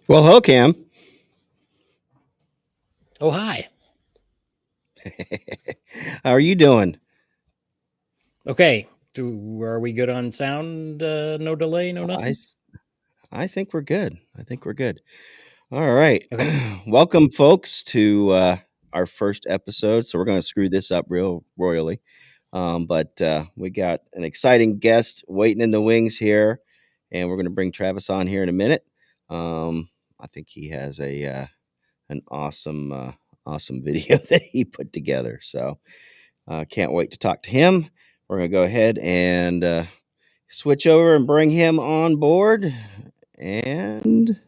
Well, hello, Cam. Oh, hi. How are you doing? Okay. Are we good on sound? No delay, no I nothing? I think we're good. I think we're good. All right. Okay. Welcome, folks, to our first episode. So we're going to screw this up real royally. But we got an exciting guest waiting in the wings here, and we're going to bring Travis on here in a minute. I think he has an awesome video that he put together. So can't wait to talk to him. We're going to go ahead and switch over and bring him on board. And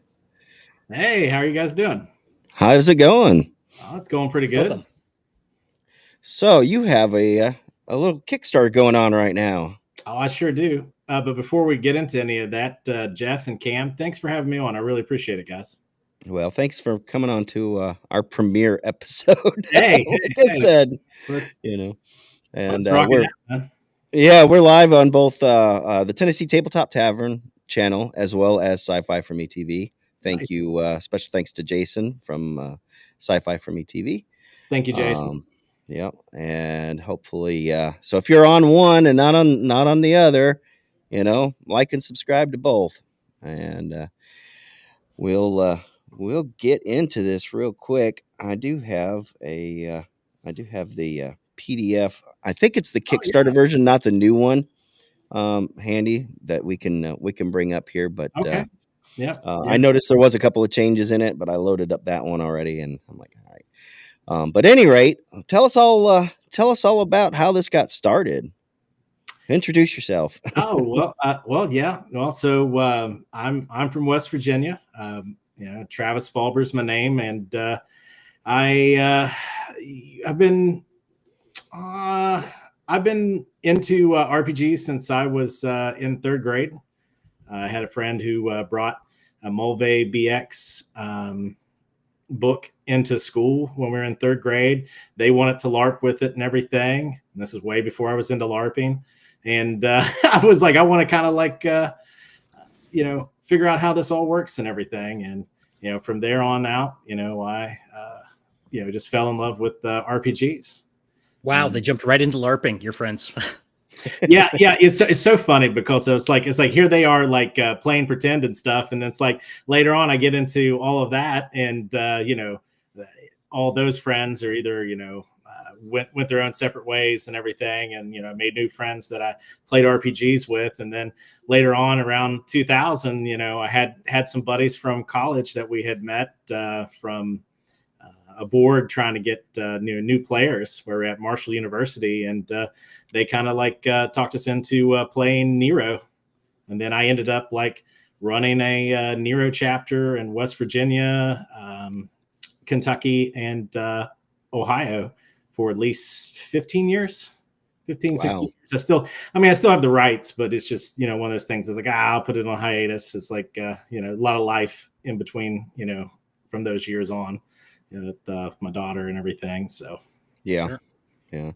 Hey, how are you guys doing? how's it going? Oh, it's going pretty good. Welcome. So you have a little Kickstarter going on right now. Oh, I sure do. But before we get into any of that, Jeff and Cam, thanks for having me on. I really appreciate it, guys. Well, thanks for coming on to our premiere episode. Hey, like I said, let's and rock we're it out, man. we're live on both the Tennessee Tabletop Tavern channel as well as Sci-Fi for Me TV. Thank Nice. you. Special thanks to Jason from Sci-Fi for Me TV. Thank you, Jason. Yep, and hopefully, so if you're on one and not on the other, like and subscribe to both, and we'll get into this real quick. I do have the PDF. I think it's the Kickstarter version, not the new one. Handy that we can bring up here, but Okay. I noticed there was a couple of changes in it, but I loaded up that one already, and I'm like, all right. But at any rate, tell us all about how this got started. Introduce yourself. Oh yeah. Well, so I'm from West Virginia. Travis Fauber is my name, and I've been into RPGs since I was in third grade. I had a friend who brought a Mulvey BX book into school when we were in third grade. They wanted to LARP with it and everything. And this is way before I was into LARPing. And I was like, I want to kind of like, figure out how this all works and everything. And, from there on out, I just fell in love with RPGs. Wow, they jumped right into LARPing, your friends. yeah. It's so funny because it's like here they are like playing pretend and stuff, and it's like later on I get into all of that, and all those friends are either went their own separate ways and everything, and made new friends that I played RPGs with, and then later on around 2000, I had some buddies from college that we had met from a board trying to get new players. We're at Marshall University, and they kind of like talked us into playing Nero. And then I ended up like running a Nero chapter in West Virginia, Kentucky, and Ohio for at least 15 years. 15, Wow. 16 years. I still have the rights, but it's just, one of those things. It's like, I'll put it on hiatus. It's like, a lot of life in between, from those years on, with my daughter and everything. So, Yeah. Sure. Yeah.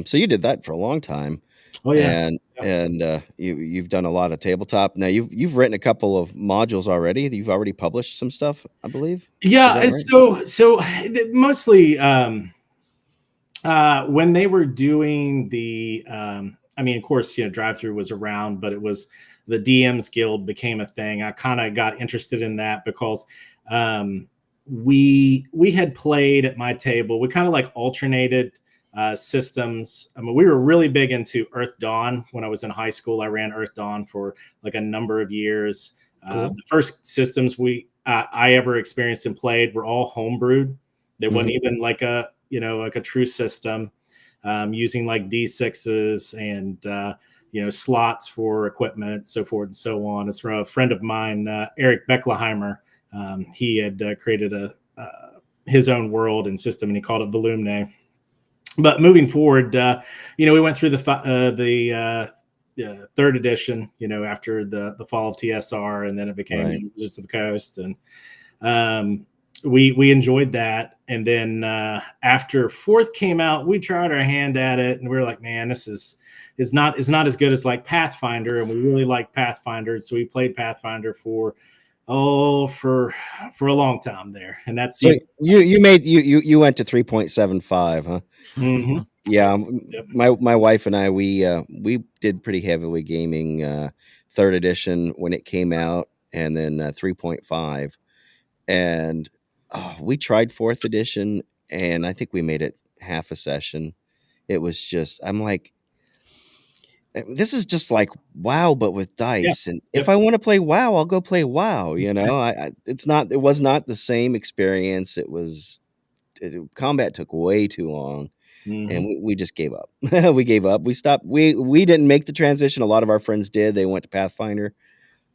So you did that for a long time. Oh yeah. And you've done a lot of tabletop. Now you've written a couple of modules already. You've already published some stuff, I believe. Yeah. Right? So mostly when they were doing the, of course, Drive Through was around, but it was the DMs Guild became a thing. I kind of got interested in that because we had played at my table. We kind of like alternated systems. We were really big into Earth Dawn. When I was in high school, I ran Earth Dawn for like a number of years. Cool. The first systems I ever experienced and played were all homebrewed. There wasn't even like a true system, using like D6s and slots for equipment, so forth and so on. It's from a friend of mine, Eric Beckleheimer. He had created his own world and system, and he called it Volumne. But moving forward, we went through the third edition, after the fall of TSR, and then it became Wizards of the Coast, and we enjoyed that. And then after fourth came out, we tried our hand at it, and we were like, man, this is not as good as like Pathfinder, and we really liked Pathfinder, so we played Pathfinder for for a long time there, and that's So you went to 3.75, huh? Mhm. Yeah, Yep. my wife and I we did pretty heavily gaming third edition when it came out, and then 3.5, and we tried fourth edition, and I think we made it half a session. It was just I'm like, this is just like WoW, but with Yeah. dice. And if Yep. I want to play WoW, I'll go play WoW. You know, it was not the same experience. Combat took way too long, and Mhm. we just gave up. We gave up. We stopped. We didn't make the transition. A lot of our friends did. They went to Pathfinder.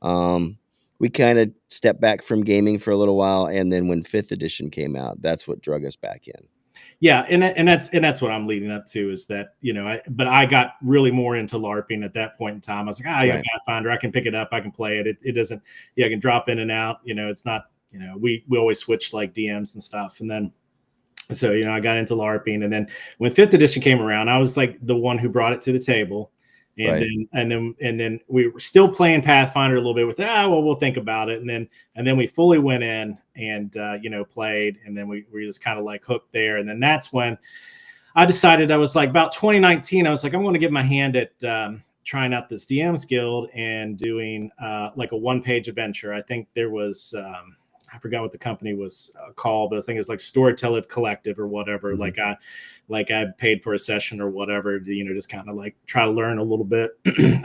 Um, we kind of stepped back from gaming for a little while, and then when fifth edition came out, that's what drug us back in. Yeah, and that's what I'm leading up to is that, but I got really more into LARPing at that point in time. I was like, yeah, Right. Pathfinder, I can pick it up, I can play it. It doesn't, I can drop in and out. It's not, we always switch like DMs and stuff, and then so I got into LARPing, and then when fifth edition came around, I was like the one who brought it to the table. And Right. then we were still playing Pathfinder a little bit with we'll think about it, and then we fully went in and played, and then we just kind of like hooked there, and then that's when I decided, I was like about 2019, I was like, I'm going to give my hand at trying out this DM's Guild and doing like a one-page adventure. I think there was I forgot what the company was called, but I think it was like Storyteller Collective or whatever. Mm-hmm. Like I paid for a session or whatever to, just kind of like try to learn a little bit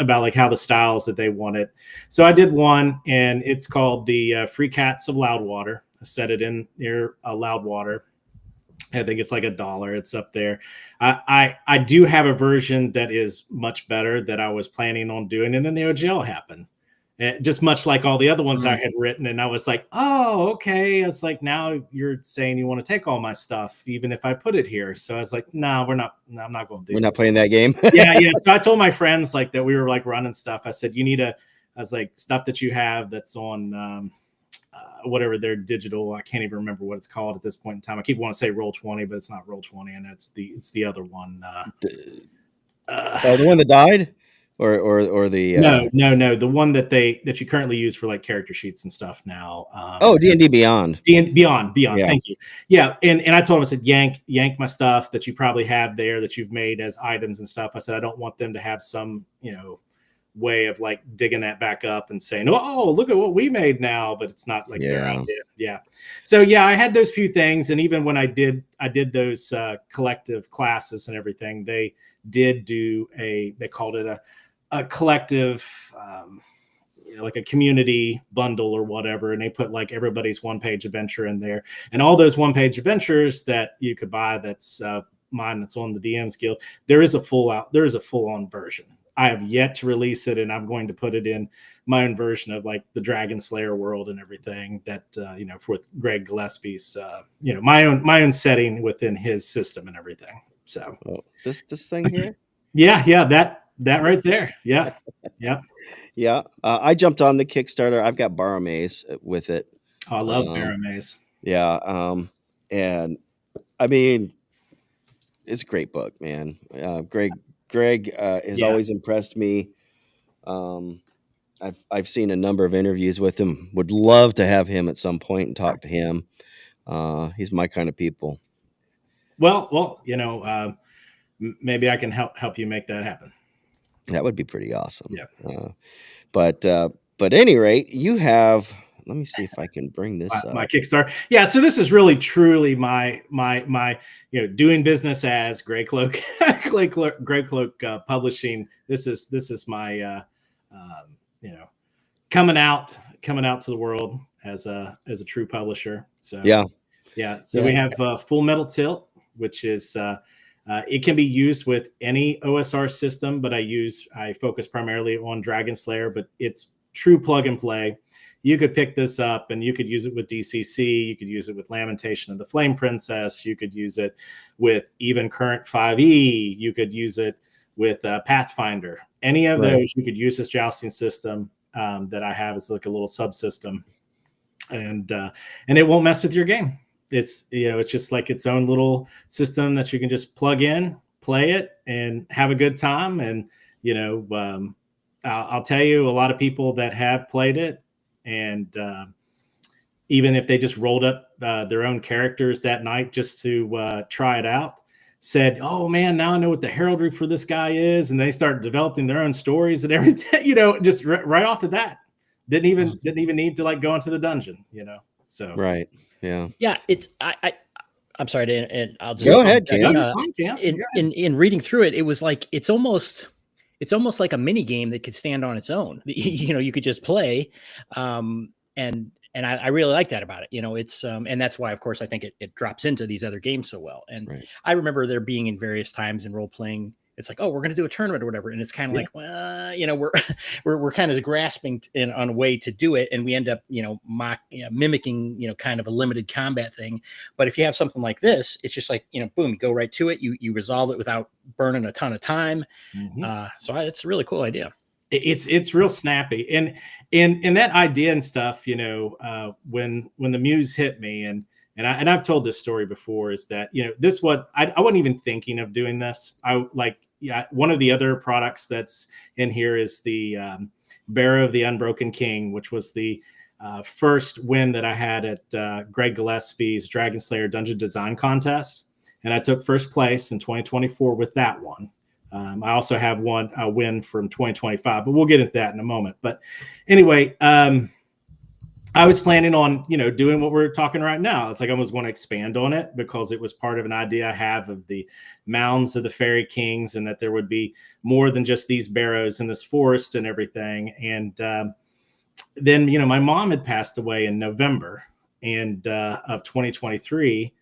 about like how the styles that they wanted. So I did one, and it's called the Free Cats of Loudwater. I set it in near Loudwater. I think it's like $1. It's up there. I do have a version that is much better that I was planning on doing, and then the OGL happened. Just much like all the other ones I had written, and I was like, oh, okay. I was like, now you're saying you want to take all my stuff, even if I put it here. So I was like, no, we're not. No, I'm not going to do. We're not playing that game. Yeah. So I told my friends like that we were like running stuff. I said, I was like, stuff that you have that's on whatever their digital. I can't even remember what it's called at this point in time. I keep wanting to say Roll20, but it's not Roll20, and it's the other one. The one that died, or the No, the one that you currently use for like character sheets and stuff now. D&D Beyond. Beyond. Yeah. Thank you. Yeah, and I told him, I said, yank my stuff that you probably have there that you've made as items and stuff. I said, I don't want them to have some way of like digging that back up and saying, oh, look at what we made now, but it's not like their idea. Yeah. So yeah, I had those few things, and even when I did those collective classes and everything, they did do they called it a collective like a community bundle or whatever, and they put like everybody's one-page adventure in there, and all those one-page adventures that you could buy, that's mine, that's on the DM's Guild, there is a full-on version. I have yet to release it, and I'm going to put it in my own version of like the Dragonslayer world and everything that for Greg Gillespie's my own setting within his system and everything. So this thing here. Yeah, that right there. Yeah. Yeah. I jumped on the Kickstarter. I've got Borrow Maze with it. Oh, I love Borrow Maze. Yeah. And I mean, it's a great book, man. Greg has always impressed me. I've seen a number of interviews with him. Would love to have him at some point and talk to him. He's my kind of people. Well, maybe I can help you make that happen. That would be pretty awesome. Yeah. But at any rate, you have. Let me see if I can bring this up. My Kickstarter. Yeah. So this is really truly my doing business as Grey Cloak, Grey Cloak Publishing. This is my coming out to the world as a true publisher. So yeah. So we have Full Metal Tilt, which is it can be used with any OSR system, but I focus primarily on Dragonslayer, but it's true plug and play. You could pick this up and you could use it with DCC. You could use it with Lamentation of the Flame Princess. You could use it with even current 5e. You could use it with Pathfinder. Any of those, you could use this jousting system that I have. It's like a little subsystem, and it won't mess with your game. It's it's just like its own little system that you can just plug in, play it, and have a good time. And I'll tell you, a lot of people that have played it and even if they just rolled up their own characters that night just to try it out, said, "Oh man, now I know what the heraldry for this guy is," and they started developing their own stories and everything. Just right off of that, didn't even need to like go into the dungeon. So Right. Yeah. Yeah, it's I'm sorry to, and I'll just Go ahead, Cam. in reading through it, it was like it's almost like a mini game that could stand on its own. You could just play, and I really like that about it. It's and that's why, of course, I think it drops into these other games so well. And Right. I remember there being in various times in role playing, it's like, oh, we're going to do a tournament or whatever, and it's kind of like, well, we're kind of grasping on a way to do it, and we end up, mimicking, kind of a limited combat thing. But if you have something like this, it's just like, boom, you go right to it. You resolve it without burning a ton of time. So it's a really cool idea. It's real snappy, and that idea and stuff, when the muse hit me, and I've told this story before, is that this what I wasn't even thinking of doing this. One of the other products that's in here is the Bearer of the Unbroken King, which was the first win that I had at Greg Gillespie's Dragonslayer Dungeon Design Contest, and I took first place in 2024 with that one. I also have a win from 2025, but we'll get into that in a moment. But anyway, I was planning on, doing what we're talking right now. It's like I was going to expand on it because it was part of an idea I have of the mounds of the fairy kings, and that there would be more than just these barrows in this forest and everything. And then, my mom had passed away in November of 2023.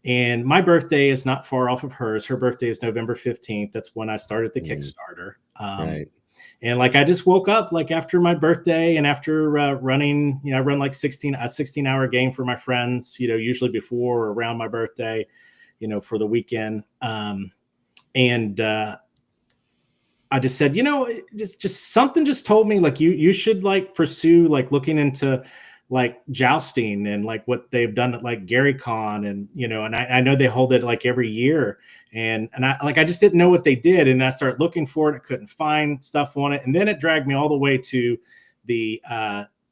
And my birthday is not far off of hers. Her birthday is November 15th. That's when I started the Kickstarter. Right. And I just woke up after my birthday, and after running, I run like a 16-hour game for my friends, usually before or around my birthday, for the weekend. And I just said, just something just told me you should pursue pursue into jousting and what they've done at Gary Con, and and I know they hold it every year, and I just didn't know what they did, and I started looking for it. I couldn't find stuff on it, and then it dragged me all the way to the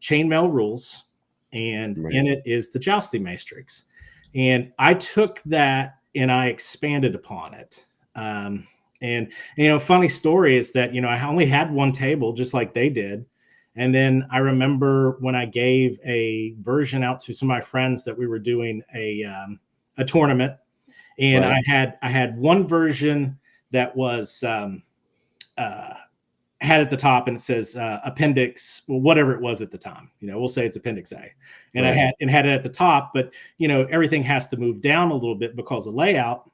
chainmail rules, and in it is the jousting matrix, and I took that and I expanded upon it. And funny story is that I only had one table just like they did. And then I remember when I gave a version out to some of my friends that we were doing a tournament, and I had one version that was had at the top, and it says appendix, well, whatever it was at the time, we'll say it's appendix A, and I had it at the top, but everything has to move down a little bit because of layout.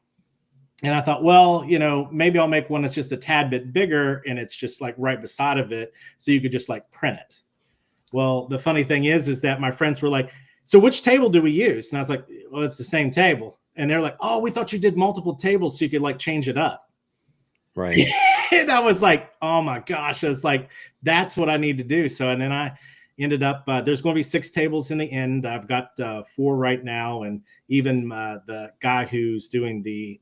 And I thought, well, maybe I'll make one that's just a tad bit bigger, and it's just right beside of it, so you could just print it. Well, the funny thing is that my friends were like, so which table do we use? And I was like, well, it's the same table. And they're like, oh, we thought you did multiple tables so you could change it up. Right. And I was like, oh my gosh, I was like, that's what I need to do. So, and then I ended up, there's going to be 6 tables in the end. I've got 4 right now. And even the guy who's doing the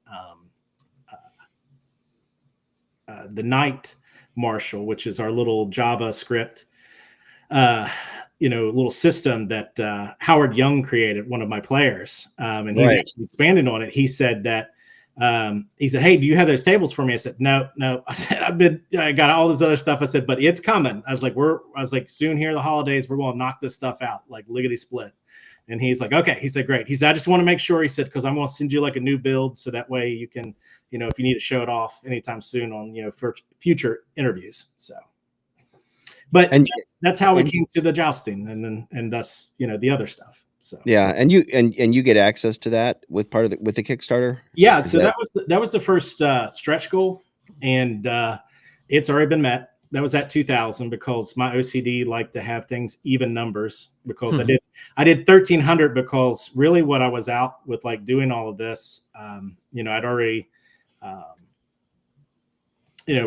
Night Marshal, which is our little JavaScript, little system that Howard Young created, one of my players, and he's actually expanded on it. He said that he said, "Hey, do you have those tables for me?" I said, "No." I said, I got all this other stuff. I said, "But it's coming." I was like, soon here, the holidays, we're going to knock this stuff out lickety split. And he's like, okay. He said, great. He said, I just want to make sure, he said, because I'm going to send you a new build, so that way you can, if you need to show it off anytime soon on, for future interviews. So, but that's how we came to the jousting, and thus, the other stuff. So yeah, and you get access to that with the Kickstarter. Yeah, so that was the first stretch goal, and it's already been met. That was at 2,000 because my OCD liked to have things even numbers, because I did 1,300 because really what I was out with doing all of this, I'd already,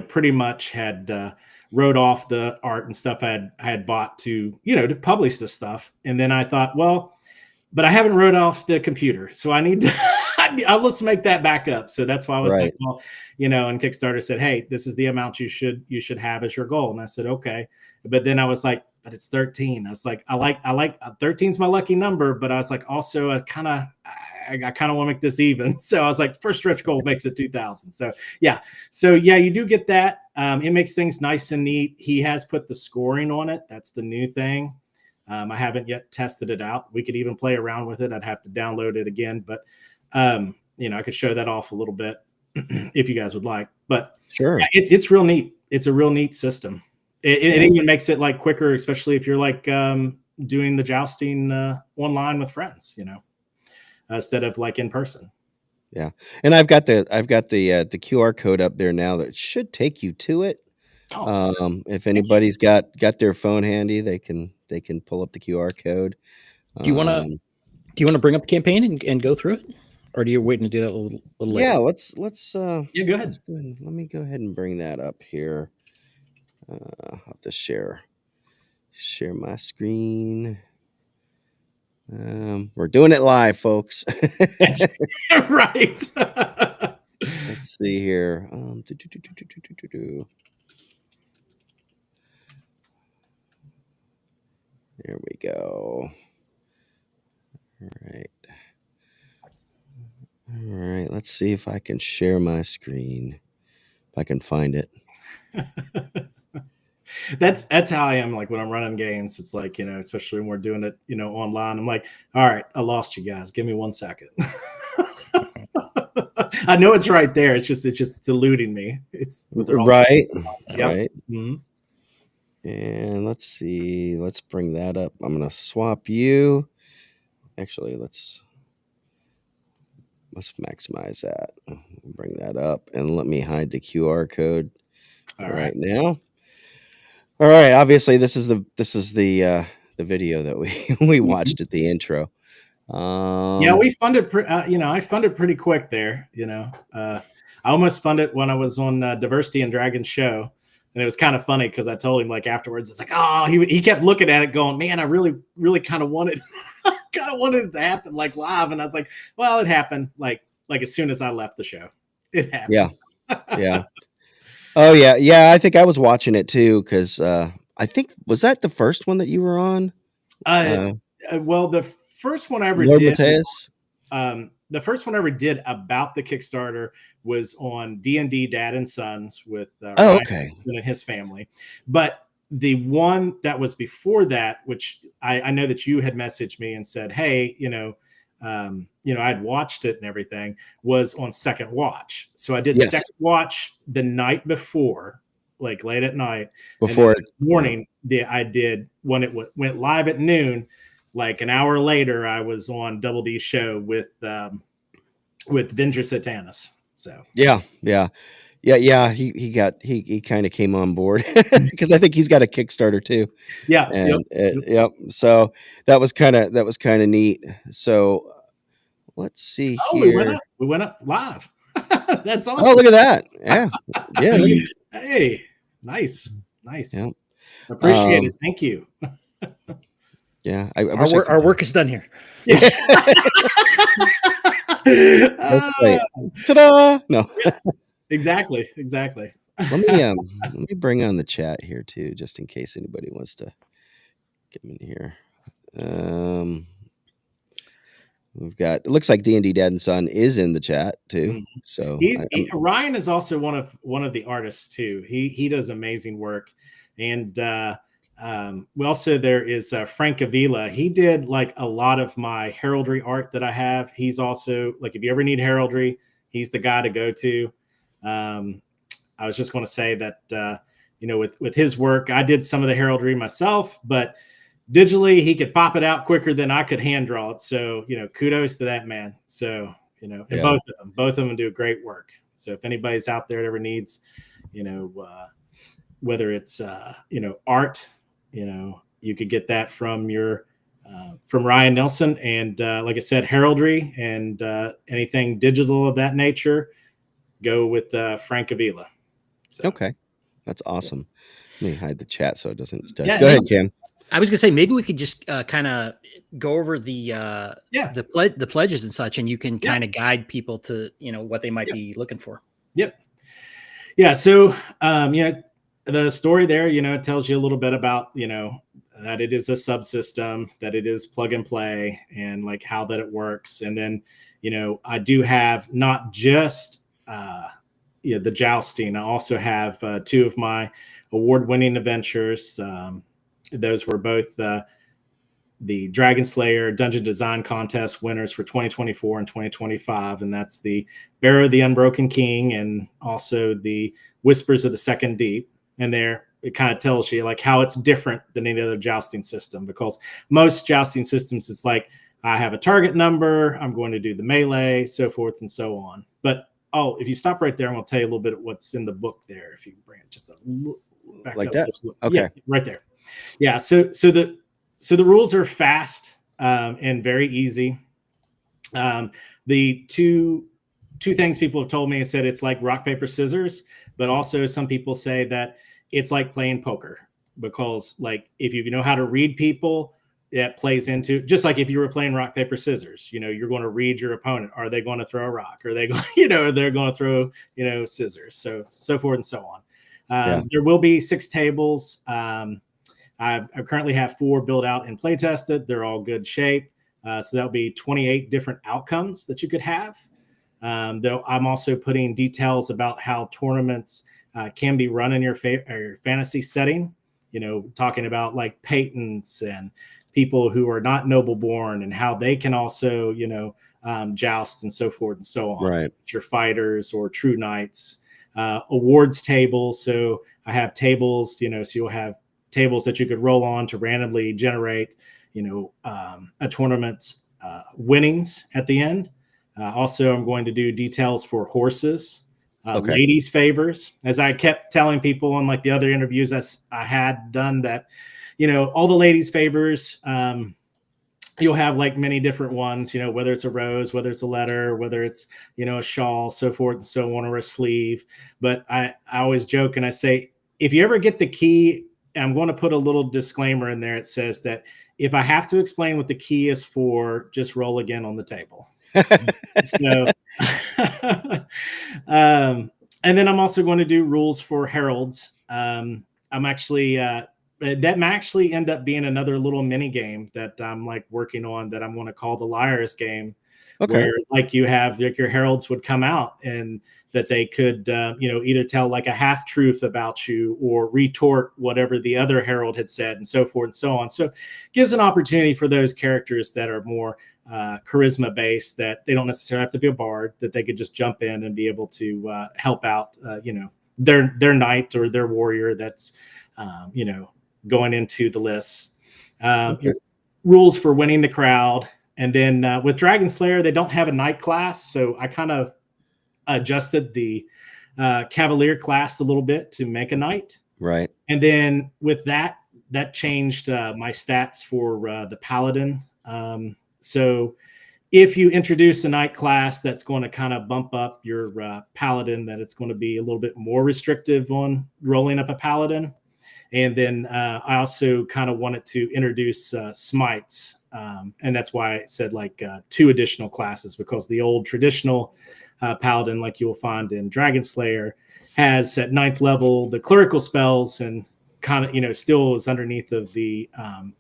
pretty much had wrote off the art and stuff I had bought to publish this stuff. And then I thought, well, but I haven't wrote off the computer, so I need to, let's make that back up. So that's why I was like, well, and Kickstarter said, hey, this is the amount you should have as your goal. And I said, okay. But then I was like, but it's 13. I was like, I like 13's my lucky number, but I was like, also I kind of want to make this even. So I was like, first stretch goal makes it 2,000. So yeah, you do get that. It makes things nice and neat. He has put the scoring on it. That's the new thing. I haven't yet tested it out. We could even play around with it. I'd have to download it again, but I could show that off a little bit if you guys would like. But sure, yeah, it's real neat. It's a real neat system. It even makes it like quicker, especially if you're like doing the jousting online with friends, instead of like in person. Yeah, and I've got the QR code up there now that should take you to it. If anybody's got their phone handy, they can pull up the QR code. Do you want to bring up the campaign and go through it, or do you waiting to do that a little later? Yeah, let's. Go ahead. Let me go ahead and bring that up here. I'll have to share my screen. We're doing it live, folks. Right. Let's see here. There we go. All right. Let's see if I can share my screen. If I can find it. That's how I am. Like when I'm running games, it's like, especially when we're doing it, online, I'm like, all right, I lost you guys. Give me 1 second. I know it's right there. It's eluding me. It's right. Yep. Right. Mm-hmm. And let's see. Let's bring that up. I'm going to swap you. Actually, let's maximize that. Bring that up and let me hide the QR code right now. All right. Obviously, this is the video that we watched at the intro. Yeah, we funded. I funded pretty quick there. I almost funded when I was on Diversity and Dragon show, and it was kind of funny because I told him like afterwards, it's like, oh, he kept looking at it, going, man, I really, really kind of wanted it to happen like live, and I was like, well, it happened like as soon as I left the show, it happened. Yeah. Oh yeah. I think I was watching it too because I think was that the first one that you were on? Well, the first one I ever Lord did. Mateus? The first one I ever did about the Kickstarter was on D&D Dad and Sons with Ryan and his family. But the one that was before that, which I know that you had messaged me and said, hey, I'd watched it and everything, was on Second Watch. So I did Second Watch the night before, like late at night. Before the morning, I did when it went live at noon. Like an hour later, I was on Double D's show with Venger Satanis. So yeah. He kind of came on board because I think he's got a Kickstarter too. Yeah. And yep. So that was kind of neat. So let's see here. We went up live. That's awesome. Oh, look at that. Yeah. Yeah. Hey, nice. Yeah. Appreciate it. Thank you. Yeah, our work is done here. Yeah. Ta-da! No. Exactly. Let me bring on the chat here too, just in case anybody wants to get in here. We've got. It looks like D&D Dad and Son is in the chat too. So Ryan is also one of the artists too. He does amazing work, and also there is Frank Avila. He did like a lot of my heraldry art that I have. He's also like, if you ever need heraldry, he's the guy to go to. I was just going to say that with his work, I did some of the heraldry myself, but digitally he could pop it out quicker than I could hand draw it. So kudos to that man. So and both of them do great work. So if anybody's out there that ever needs whether it's art, you could get that from from Ryan Nelson, and like I said, heraldry and anything digital of that nature, go with Frank Avila. So. Okay, that's awesome. Let me hide the chat so it doesn't. Yeah, go ahead, Cam. I was gonna say maybe we could just kind of go over the pledges and such, and you can kind of guide people to what they might be looking for. Yep. Yeah. So the story there, it tells you a little bit about that it is a subsystem, that it is plug and play, and like how that it works. And then, I do have not just the Jousting. I also have 2 of my award-winning adventures. Those were both the Dragonslayer Dungeon Design Contest winners for 2024 and 2025, and that's the Bearer of the Unbroken King and also the Whispers of the Second Deep. And there, it kind of tells you like how it's different than any other jousting system, because most jousting systems, it's like, I have a target number, I'm going to do the melee, so forth and so on. But if you stop right there, I'm going to tell you a little bit of what's in the book there. If you bring it just a little back like up, that. Okay. Yeah, right there. Yeah. So the rules are fast and very easy. The two things people have told me is that it's like rock, paper, scissors, but also some people say that it's like playing poker, because like if you know how to read people, that plays into, just like if you were playing rock, paper, scissors, you're going to read your opponent. Are they going to throw a rock? Are they going, they're going to throw, scissors, so forth and so on. There will be 6 tables. I currently have 4 built out and play tested. They're all good shape. So that'll be 28 different outcomes that you could have. Though I'm also putting details about how tournaments can be run in your fantasy setting, talking about like patents and people who are not noble born and how they can also, joust and so forth and so on. Right. Your fighters or true knights, awards tables. So I have tables, so you'll have tables that you could roll on to randomly generate, a tournament's winnings at the end. Also, I'm going to do details for horses, ladies' favors. As I kept telling people on like the other interviews I had done, that, all the ladies' favors, you'll have like many different ones, whether it's a rose, whether it's a letter, whether it's, a shawl, so forth and so on, or a sleeve. But I always joke and I say, if you ever get the key, I'm going to put a little disclaimer in there. It says that if I have to explain what the key is for, just roll again on the table. So, and then I'm also going to do rules for heralds. I'm actually, that may actually end up being another little mini game that I'm like working on, that I'm going to call the Liars game. Okay. Where like you have like your heralds would come out and that they could, either tell like a half truth about you or retort whatever the other herald had said and so forth and so on. So it gives an opportunity for those characters that are more charisma based, that they don't necessarily have to be a bard, that they could just jump in and be able to help out, their knight or their warrior that's, going into the lists. Rules for winning the crowd. And then with Dragonslayer, they don't have a knight class. So I kind of adjusted the Cavalier class a little bit to make a knight. Right. And then with that changed my stats for the Paladin. So if you introduce a knight class, that's going to kind of bump up your Paladin, that it's going to be a little bit more restrictive on rolling up a Paladin. And then I also kind of wanted to introduce smites. And that's why I said like 2 additional classes, because the old traditional Paladin, like you will find in Dragonslayer, has at 9th level the clerical spells and kind of, still is underneath of the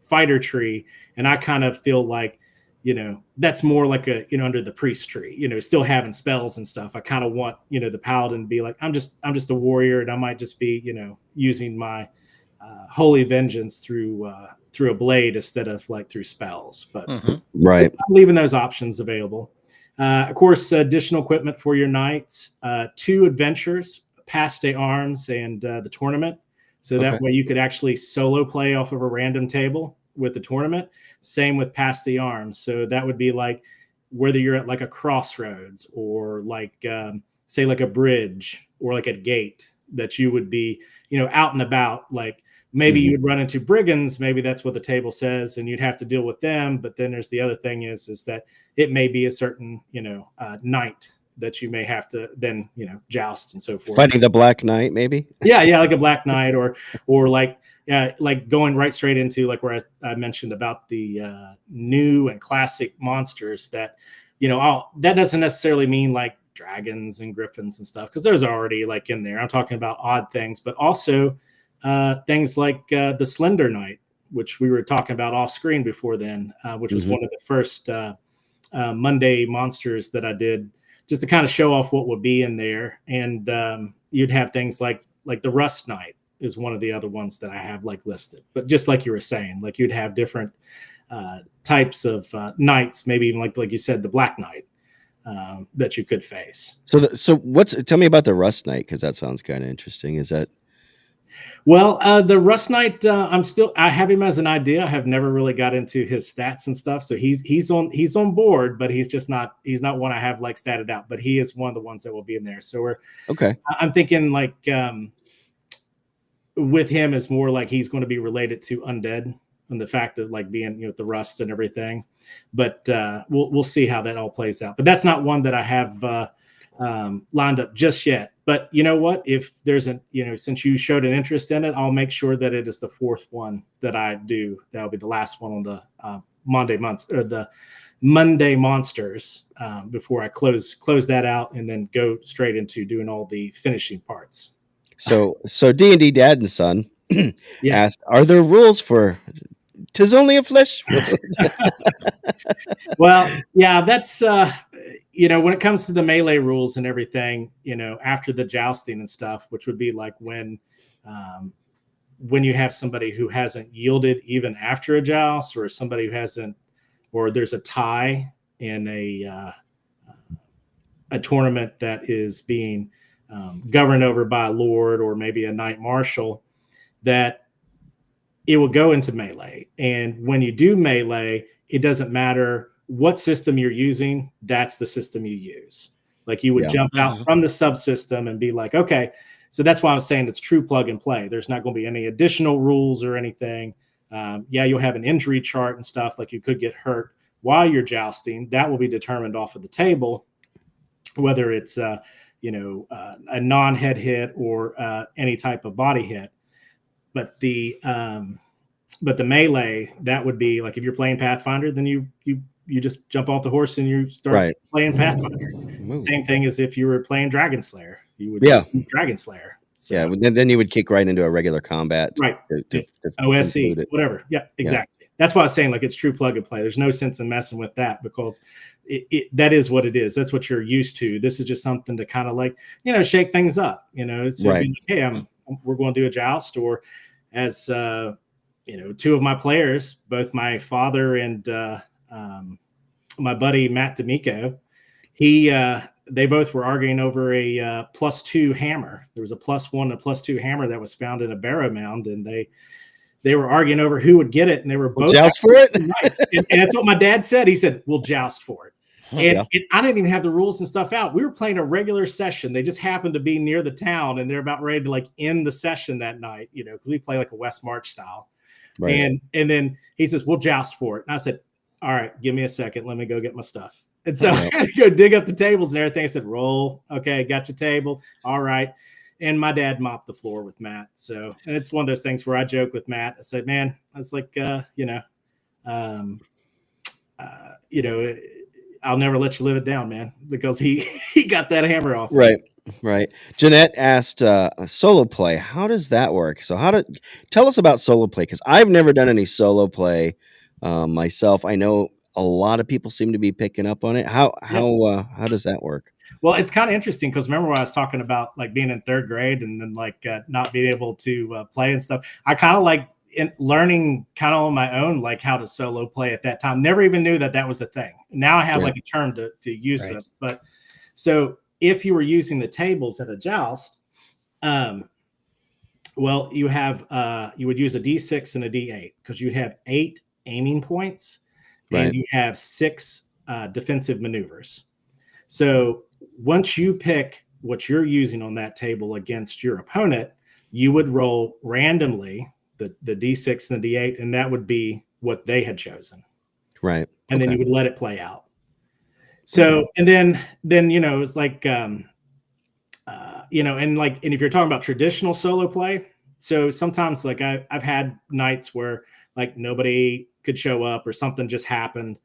fighter tree. And I kind of feel like, that's more like a, under the priest tree, still having spells and stuff. I kind of want, the Paladin to be like, I'm just a warrior, and I might just be, using my holy vengeance through a blade instead of like through spells. But right, I'm leaving those options available. Of course, additional equipment for your knights, 2 adventures, Pass de Arms and the tournament. So that way you could actually solo play off of a random table with the tournament. Same with Pass de Arms. So that would be like whether you're at like a crossroads or like, say like a bridge or like a gate, that you would be, out and about, like maybe you'd run into brigands. Maybe that's what the table says, and you'd have to deal with them. But then there's the other thing is that it may be a certain, knight that you may have to then, joust and so forth. Fighting the Black Knight, maybe. Yeah, like a Black Knight, or like going right straight into like where I mentioned about the new and classic monsters that, that doesn't necessarily mean like dragons and griffins and stuff, because there's already like in there. I'm talking about odd things, but also things like the Slender Knight, which we were talking about off screen before then, which was Mhm. one of the first Monday monsters that I did, just to kind of show off what would be in there. And you'd have things like the Rust Knight is one of the other ones that I have like listed. But just like you were saying, like you'd have different types of knights, maybe even like you said, the Black Knight that you could face. So tell me about the Rust Knight, because that sounds kind of interesting. Is that Well, the Rust Knight, I have him as an idea. I have never really got into his stats and stuff. So he's on board, but he's not one I have like statted out, but he is one of the ones that will be in there. So okay? I'm thinking like with him is more like he's going to be related to undead and the fact of like being, the rust and everything, but we'll see how that all plays out. But that's not one that I have lined up just yet. But you know what? If there's since you showed an interest in it, I'll make sure that it is the fourth one that I do. That'll be the last one on the Monday Monsters before I close that out and then go straight into doing all the finishing parts. So D&D Dad and Son asked, are there rules for "'Tis only a flesh wound"? Well, yeah, that's when it comes to the melee rules and everything, after the jousting and stuff, which would be like when you have somebody who hasn't yielded even after a joust, or somebody who hasn't, or there's a tie in a tournament that is being governed over by a lord or maybe a knight marshal, that it will go into melee. And when you do melee, it doesn't matter what system you're using, that's the system you use. Like you would jump out from the subsystem and be like, okay, so that's why I was saying it's true plug and play. There's not going to be any additional rules or anything. You'll have an injury chart and stuff, like you could get hurt while you're jousting. That will be determined off of the table, whether it's a non-head hit or any type of body hit. But the melee, that would be like if you're playing Pathfinder, then you just jump off the horse and you start playing Pathfinder. Same thing as if you were playing Dragonslayer. You would Dragonslayer. So, yeah, then you would kick right into a regular combat. Right. To OSC, whatever. Yeah, exactly. Yeah. That's why I was saying like it's true plug and play. There's no sense in messing with that because that is what it is. That's what you're used to. This is just something to kind of like, shake things up. It's right. Like, hey, we're going to do a joust, or as two of my players, both my father and my buddy Matt D'Amico, they both were arguing over a +2 hammer. There was a +1 and a +2 hammer that was found in a barrow mound, and they were arguing over who would get it, and they were both joust for it. and that's what my dad said. He said, "We'll joust for it." And I didn't even have the rules and stuff out. We were playing a regular session. They just happened to be near the town, and they're about ready to like end the session that night. Because we play like a West March style. Right. And then he says, "We'll joust for it." And I said, "All right, give me a second. Let me go get my stuff." And so I had to go dig up the tables and everything. I said, "Roll. Okay, got your table. All right." And my dad mopped the floor with Matt. So, and it's one of those things where I joke with Matt. I said, "Man, I was like, I'll never let you live it down, man," because he got that hammer off. Right. Jeanette asked, solo play. How does that work? So tell us about solo play, because I've never done any solo play myself. I know a lot of people seem to be picking up on it. How does that work? Well, it's kind of interesting because remember when I was talking about like being in third grade and then like not being able to play and stuff. I kind of like learning kind of on my own, like how to solo play at that time. Never even knew that was a thing. Now I have like a term to use it. But so if you were using the tables at a joust, well, you would use a D6 and a D8 because you have 8 aiming points and you have 6 defensive maneuvers. So once you pick what you're using on that table against your opponent, you would roll randomly the D6 and the D8, and that would be what they had chosen. Right. And then you would let it play out. So, and then, it's like, and if you're talking about traditional solo play, so sometimes like I've had nights where like nobody could show up or something just happened.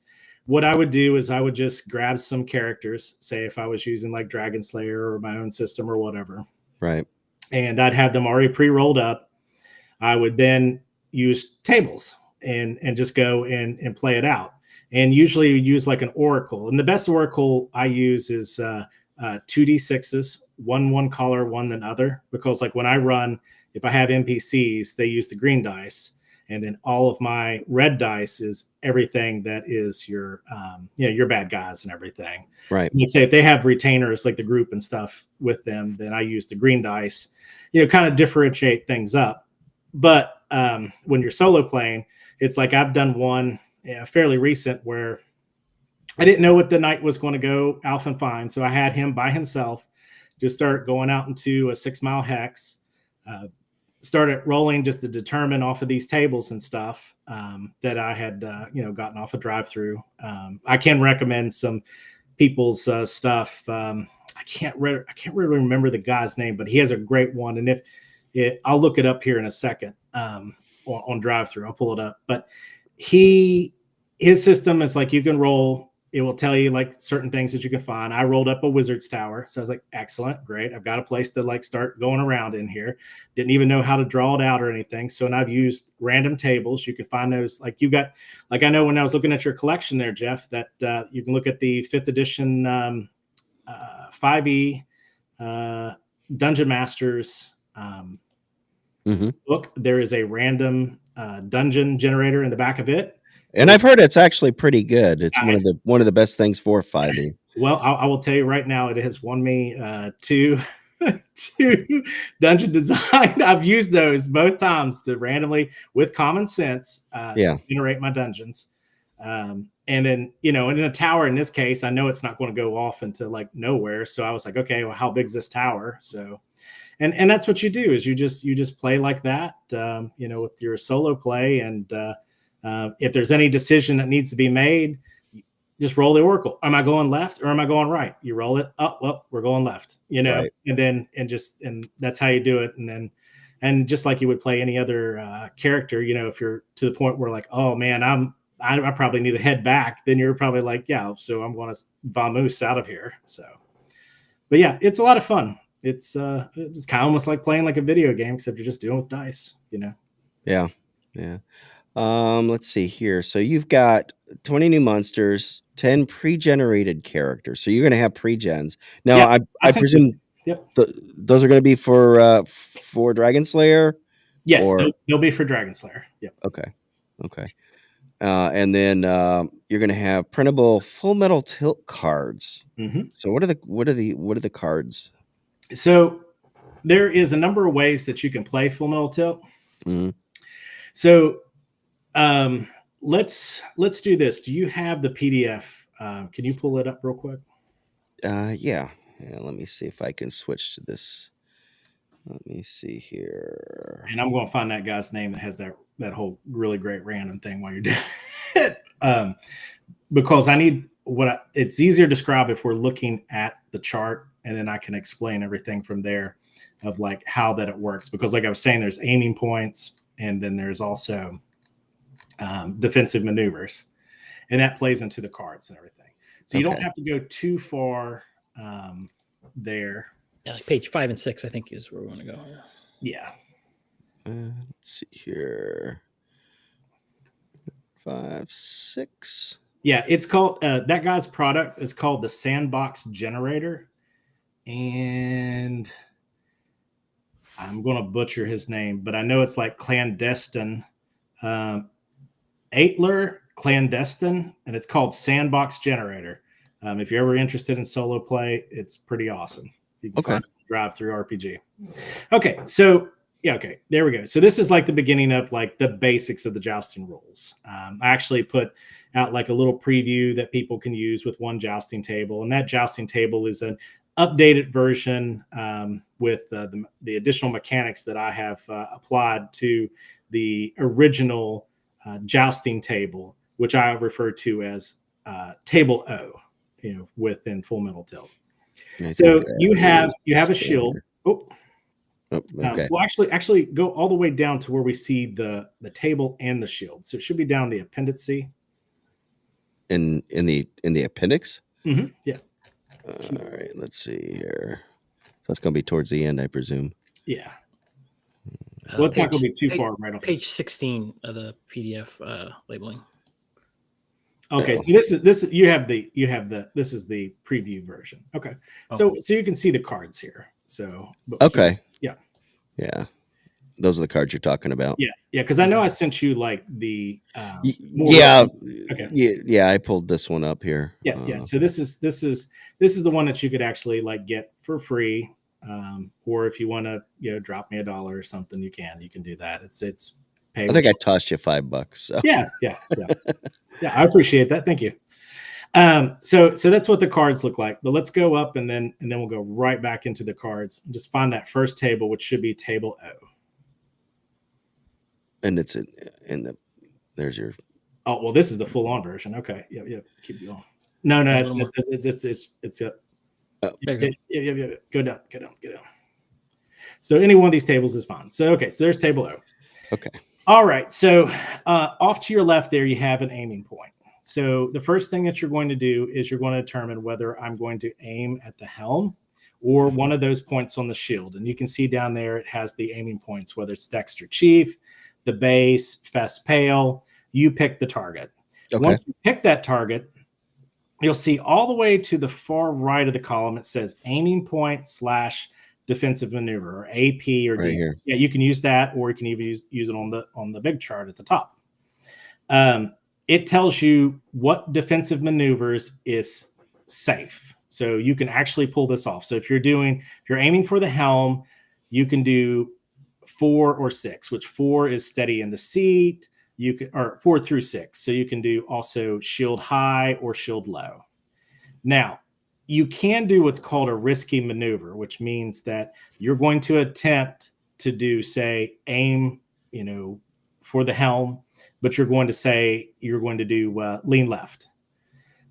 What I would do is I would just grab some characters, say if I was using like Dragonslayer or my own system or whatever. Right. And I'd have them already pre-rolled up. I would then use tables and just go and play it out. And usually you use like an oracle. And the best oracle I use is 2d6s, one color, one another. Because like when I run, if I have NPCs, they use the green dice. And then all of my red dice is everything that is your, your bad guys and everything. Right. So let's say if they have retainers, like the group and stuff with them, then I use the green dice, kind of differentiate things up. But when you're solo playing, it's like I've done one fairly recent where I didn't know what the night was going to go alpha and fine. So I had him by himself just start going out into a 6 mile hex, started rolling just to determine off of these tables and stuff that I had, gotten off a drive-through. I can recommend some people's stuff. I can't really remember the guy's name, but he has a great one. And I'll look it up here in a second on drive-through. I'll pull it up. But his system is like you can roll. It will tell you like certain things that you can find. I rolled up a wizard's tower. So I was like, excellent, great. I've got a place to like start going around in here. Didn't even know how to draw it out or anything. So, and I've used random tables. You can find those. Like you got, like I know when I was looking at your collection there, Jeff, that you can look at the 5th edition 5e Dungeon Masters book. There is a random dungeon generator in the back of it. And I've heard it's actually pretty good. It's one of the best things for 5e. Well, I will tell you right now, it has won me two dungeon design. I've used those both times to randomly, with common sense, generate my dungeons. And then, in a tower, in this case, I know it's not going to go off into like nowhere. So I was like, okay, well, how big is this tower? So, and that's what you do is you just play like that, with your solo play. And if there's any decision that needs to be made, just roll the oracle. Am I going left or am I going right? You roll it. Oh, well, we're going left, right. and that's how you do it. And just like you would play any other character, if you're to the point where like, oh man, I probably need to head back. Then you're probably like, yeah, so I'm going to vamoose out of here. So, but yeah, it's a lot of fun. It's kind of almost like playing like a video game, except you're just doing with dice, Yeah. Yeah. Let's see here. So you've got 20 new monsters, 10 pre-generated characters. So you're going to have pre-gens. Now, I presume those are going to be for Dragonslayer? Yes, they'll be for Dragonslayer. Yep. Okay. And then you're going to have printable Full Metal Tilt cards. Mm-hmm. So what are the cards? So there is a number of ways that you can play Full Metal Tilt. Mm-hmm. So let's do this. Do you have the PDF? Can you pull it up real quick? Yeah. Let me see if I can switch to this. Let me see here. And I'm going to find that guy's name that has that whole really great random thing while you're doing it. Because it's easier to describe if we're looking at the chart, and then I can explain everything from there of like how that it works. Because like I was saying, there's aiming points, and then there's also defensive maneuvers, and that plays into the cards and everything. So you don't have to go too far there. Yeah, like page 5 and 6, I think, is where we want to go. Yeah. Let's see here. 5, 6. Yeah, it's called that guy's product is called the Sandbox Generator, and I'm going to butcher his name, but I know it's like clandestine, Eitler clandestine, and it's called Sandbox Generator. If you're ever interested in solo play, it's pretty awesome. You can find it drive-through RPG. Okay, so there we go. So this is like the beginning of like the basics of the jousting rules. I actually put out like a little preview that people can use with one jousting table, and that jousting table is an updated version with the additional mechanics that I have applied to the original jousting table, which I refer to as Table O, within Full Metal Tilt. So you have a shield. Okay. Well, actually, go all the way down to where we see the table and the shield. So it should be down the appendix C. In the appendix. Mm-hmm. Yeah. All right. Let's see here. So it's going to be towards the end, I presume. Yeah. Well, it's not going to be too far right off. Page 16 of the PDF labeling. Okay, so this is this is the preview version. Okay, so you can see the cards here. So okay, yeah, those are the cards you're talking about. Yeah, because I know I sent you like the I pulled this one up here. Yeah. So this is the one that you could actually like get for free, or if you want to drop me $1 or something, you can do that. It's I think I tossed you $5. So. Yeah. I appreciate that. Thank you. So that's what the cards look like. But let's go up and then we'll go right back into the cards. Just find that first table, which should be table O. And it's there's your. Oh well, this is the full-on version. Okay, yeah. Keep going. No, it's Go down. So any one of these tables is fine. So okay, so there's table O. Okay. All right. So off to your left there, you have an aiming point. So the first thing that you're going to do is you're going to determine whether I'm going to aim at the helm or one of those points on the shield. And you can see down there it has the aiming points, whether it's Dexter Chief, the base, Fess Pale. You pick the target. Okay. Once you pick that target, you'll see all the way to the far right of the column, it says aiming point / defensive maneuver, or AP or right D. Here. Yeah, you can use that, or you can even use it on the big chart at the top. It tells you what defensive maneuvers is safe. So you can actually pull this off. So if you're aiming for the helm, you can do 4 or 6, which 4 is steady in the seat. You can, or 4 through 6. So you can do also shield high or shield low. Now, you can do what's called a risky maneuver, which means that you're going to attempt to do, say, aim, for the helm, but you're going to do lean left.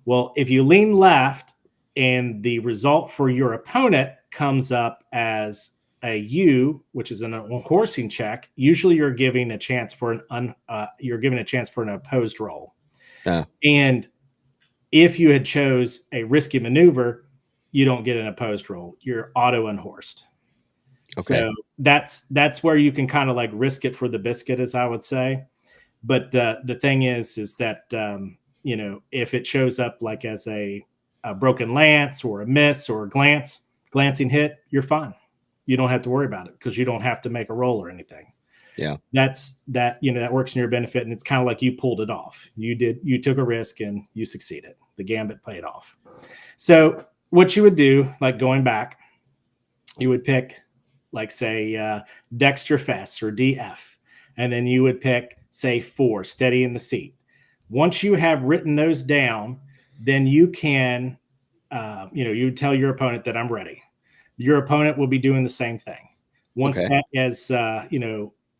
Well, if you lean left and the result for your opponent comes up as a U, which is an unhorsing check, usually you're giving a chance for an opposed roll. And if you had chose a risky maneuver, you don't get an opposed roll. You're auto unhorsed. Okay. So that's where you can kind of like risk it for the biscuit, as I would say. But the thing is that if it shows up like as a broken lance or a miss or a glancing hit, you're fine. You don't have to worry about it because you don't have to make a roll or anything. Yeah. That works in your benefit. And it's kind of like you pulled it off. You took a risk and you succeeded. The gambit paid off. So what you would do, like going back, you would pick like say Dexter Fess or DF. And then you would pick say 4, steady in the seat. Once you have written those down, then you can, you tell your opponent that I'm ready. Your opponent will be doing the same thing. Once that has,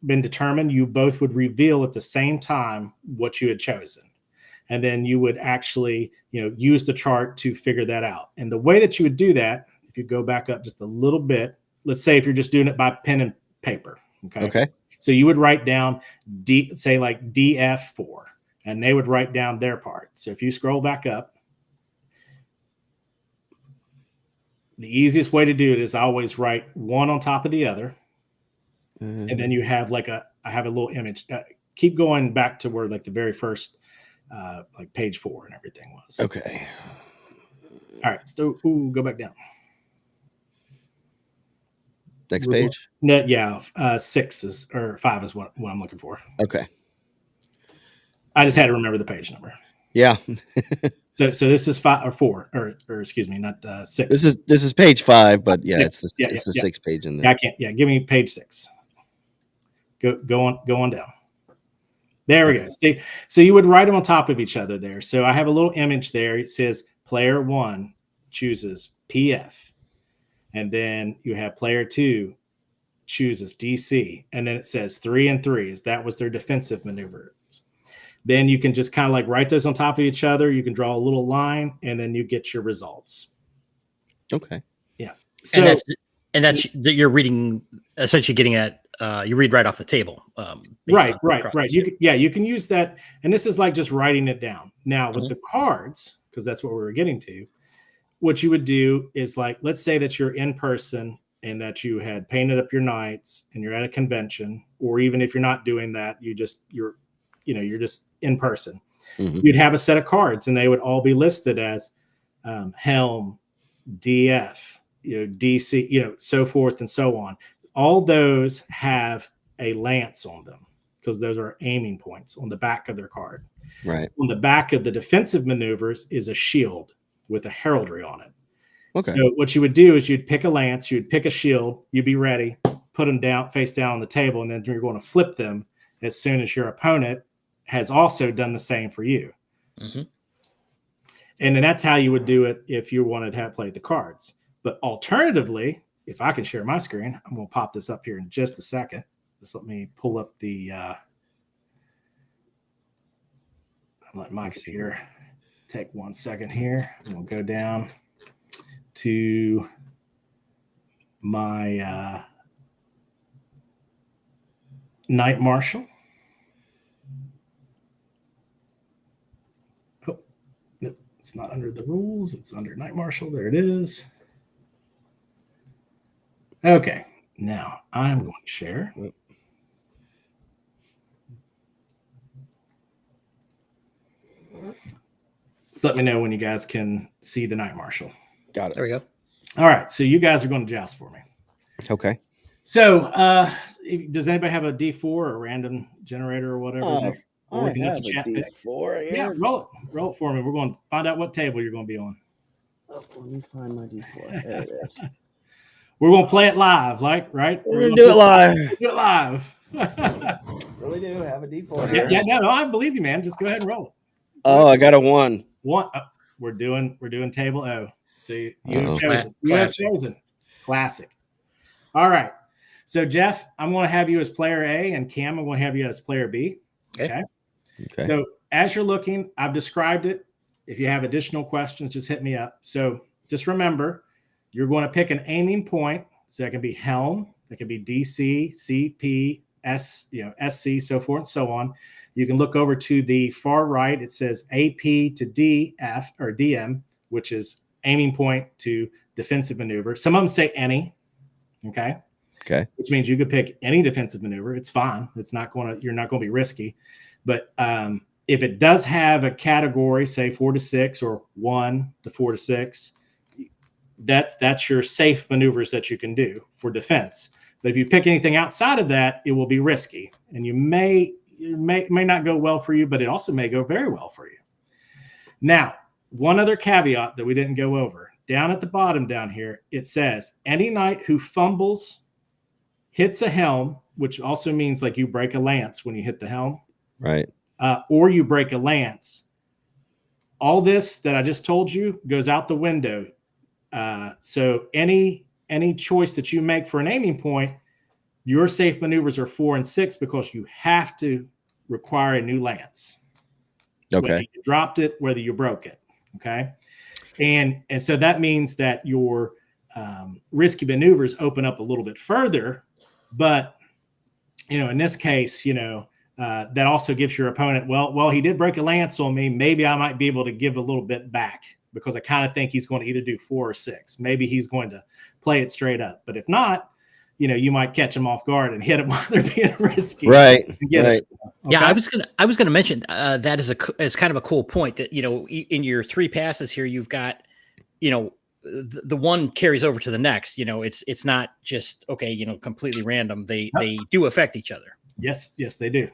been determined, you both would reveal at the same time what you had chosen. And then you would actually, use the chart to figure that out. And the way that you would do that, if you go back up just a little bit, let's say if you're just doing it by pen and paper. Okay. So you would write down say like DF4, and they would write down their part. So if you scroll back up, the easiest way to do it is I always write one on top of the other. Mm-hmm. And then you have I have a little image. Keep going back to where like the very first, like page 4 and everything was. Okay. All right. So go back down. Next page? No, yeah. 6 is, or 5 is what I'm looking for. Okay. I just had to remember the page number. Yeah. So this is 5 or 4, or excuse me, not 6. This is page 5, but yeah, 6. it's the 6th page in there. I can't. Yeah, give me page 6. Go on down. There we go. See, so you would write them on top of each other there. So I have a little image there. It says player 1 chooses PF, and then you have player 2 chooses DC, and then it says 3 and 3 that was their defensive maneuvers. Then you can just kind of like write those on top of each other. You can draw a little line, and then you get your results. Okay. Yeah. So and that's that you're reading, essentially getting at. You read right off the table. Right. You can use that. And this is like just writing it down. Now with the cards, because that's what we were getting to, what you would do is like, let's say that you're in person and that you had painted up your knights and you're at a convention, or even if you're not doing that, you're just in person, you'd have a set of cards and they would all be listed as Helm, DF, DC, so forth and so on. All those have a lance on them because those are aiming points on the back of their card. Right. On the back of the defensive maneuvers is a shield with a heraldry on it. Okay. So what you would do is you'd pick a lance, you'd pick a shield, you'd be ready, put them down, face down on the table, and then you're going to flip them as soon as your opponent has also done the same for you. Mm-hmm. And then that's how you would do it if you wanted to have played the cards. But alternatively, if I can share my screen, I'm going to pop this up here in just a second. Just let me pull up the let my computer take 1 second here. We'll go down to my Knight Marshal. Oh, no, it's not under the rules. It's under Knight Marshal. There it is. Okay, now I'm going to share. Just let me know when you guys can see the Knight Marshal. Got it. There we go. All right, so you guys are going to joust for me. Okay. So, does anybody have a D4 or a random generator or whatever? I Or have you can a let the chat pick. D4 here. Yeah, roll it for me. We're going to find out what table you're going to be on. Oh, let me find my D4. There it is. We're going to play it live, right? We're going to do it live. Do it live. Really do have a D4 yeah, here. no, I believe you, man. Just go ahead and roll it. Oh, I got a 1. One. We're doing table O. So you have chosen. You have chosen. Classic. All right. So Jeff, I'm going to have you as player A, and Cam, I'm going to have you as player B. Okay. So as you're looking, I've described it. If you have additional questions, just hit me up. So just remember, you're going to pick an aiming point. So that can be Helm, that can be DC, CP, SC, so forth and so on. You can look over to the far right. It says AP to DF or DM, which is aiming point to defensive maneuver. Some of them say any. Okay. Which means you could pick any defensive maneuver. It's fine. You're not going to be risky. But if it does have a category, say 4 to 6 or 1 to 4 to 6, that's your safe maneuvers that you can do for defense. But if you pick anything outside of that, it will be risky, and it may not go well for you, but it also may go very well for you. Now, one other caveat that we didn't go over. Down at the bottom down here, it says any knight who fumbles, hits a helm, which also means like you break a lance when you hit the helm. Right. Or you break a lance. All this that I just told you goes out the window. So any choice that you make for an aiming point, your safe maneuvers are 4 and 6 because you have to require a new lance. Okay. Whether you dropped it, whether you broke it. Okay. And so that means that your risky maneuvers open up a little bit further. But, in this case, that also gives your opponent, well, he did break a lance on me. Maybe I might be able to give a little bit back because I kind of think he's going to either do 4 or 6. Maybe he's going to play it straight up. But if not, you might catch him off guard and hit him while they're being risky. Right. Right. Okay? Yeah, I was gonna mention that is kind of a cool point that in your 3 passes here you've got the one carries over to the next. It's not just completely random. They do affect each other. Yes, they do.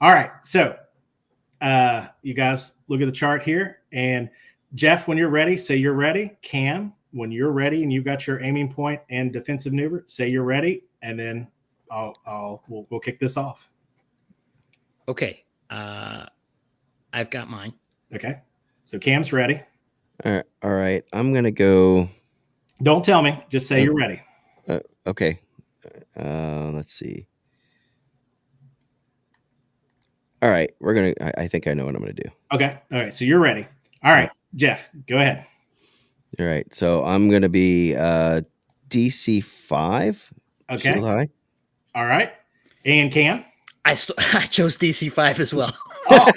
All right, so you guys look at the chart here, and Jeff, when you're ready, say you're ready. Cam, when you're ready and you got your aiming point and defensive maneuver, say you're ready, and then we'll kick this off. Okay, I've got mine. Okay, so Cam's ready. All right. I'm gonna go. Don't tell me. Just say you're ready. Okay. Let's see. All right. I think I know what I'm gonna do. Okay. All right. So you're ready. All right, Jeff, go ahead. All right. So I'm gonna be DC 5. Okay. Shield high. All right. And Cam? I chose DC 5 as well. Oh,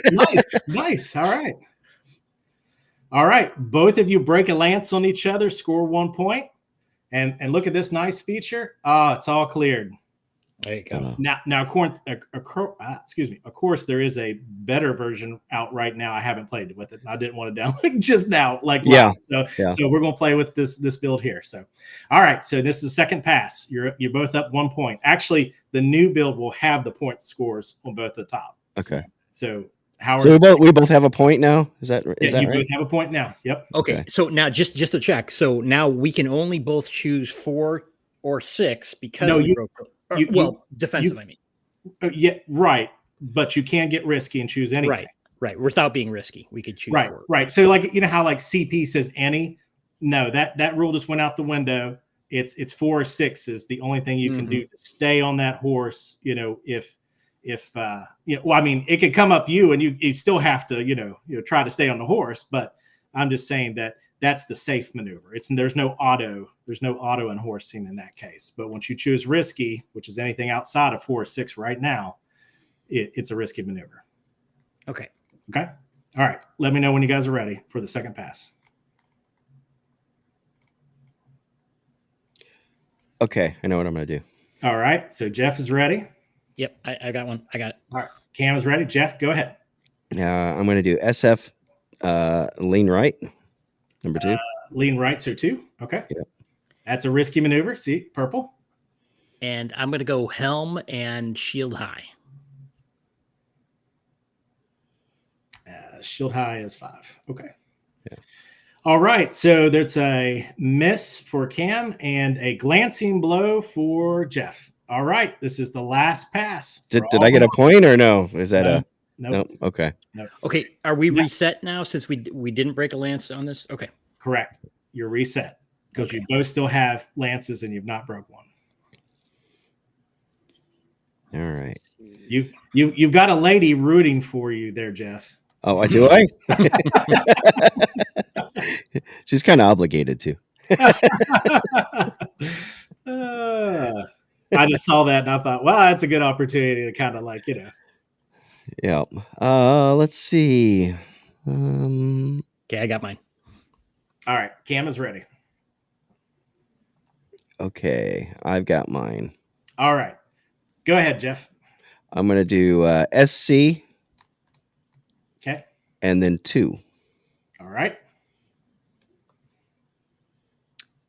nice. All right. Both of you break a lance on each other, score 1 point. And look at this nice feature. It's all cleared. There you go. Now, of course, there is a better version out right now. I haven't played with it. I didn't want to download just now. So we're gonna play with this build here. So, all right. So this is the second pass. You're both up 1 point. Actually, the new build will have the point scores on both the top. Okay. So Howard. So we both have a point now. Is that right? You both have a point now. Yep. Okay. So now just to check. So now we can only both choose 4 or 6 because broke. Defensive. I mean. Yeah. Right. But you can get risky and choose anything. Right. Without being risky, we could choose. Right. So like how like CP says any. No, that rule just went out the window. It's 4 or 6 is the only thing you can do to stay on that horse. If I mean, it could come up you and you still have to try to stay on the horse. But I'm just saying that's the safe maneuver. There's no auto unhorsing in that case. But once you choose risky, which is anything outside of 4 or 6 right now, it's a risky maneuver. Okay. All right. Let me know when you guys are ready for the second pass. Okay, I know what I'm going to do. All right. So Jeff is ready. Yep, I got one. I got it. All right. Cam is ready. Jeff, go ahead. I'm going to do SF lean right, number 2. Lean right, so 2. Okay. Yeah. That's a risky maneuver. See, purple. And I'm going to go helm and shield high. Shield high is 5. Okay. Yeah. All right. So there's a miss for Cam and a glancing blow for Jeff. All right. This is the last pass. Did I get a point or no? Is that no? Okay. No. Okay. Are we reset now since we didn't break a lance on this? Okay. Correct. You're reset because you both still have lances and you've not broke one. All right. You've got a lady rooting for you there, Jeff. Oh, do I? She's kind of obligated to. I just saw that and I thought, well, that's a good opportunity to kind of Yeah. Let's see. Okay, I got mine. All right. Cam is ready. Okay, I've got mine. All right. Go ahead, Jeff. I'm going to do SC. Okay. And then 2. All right.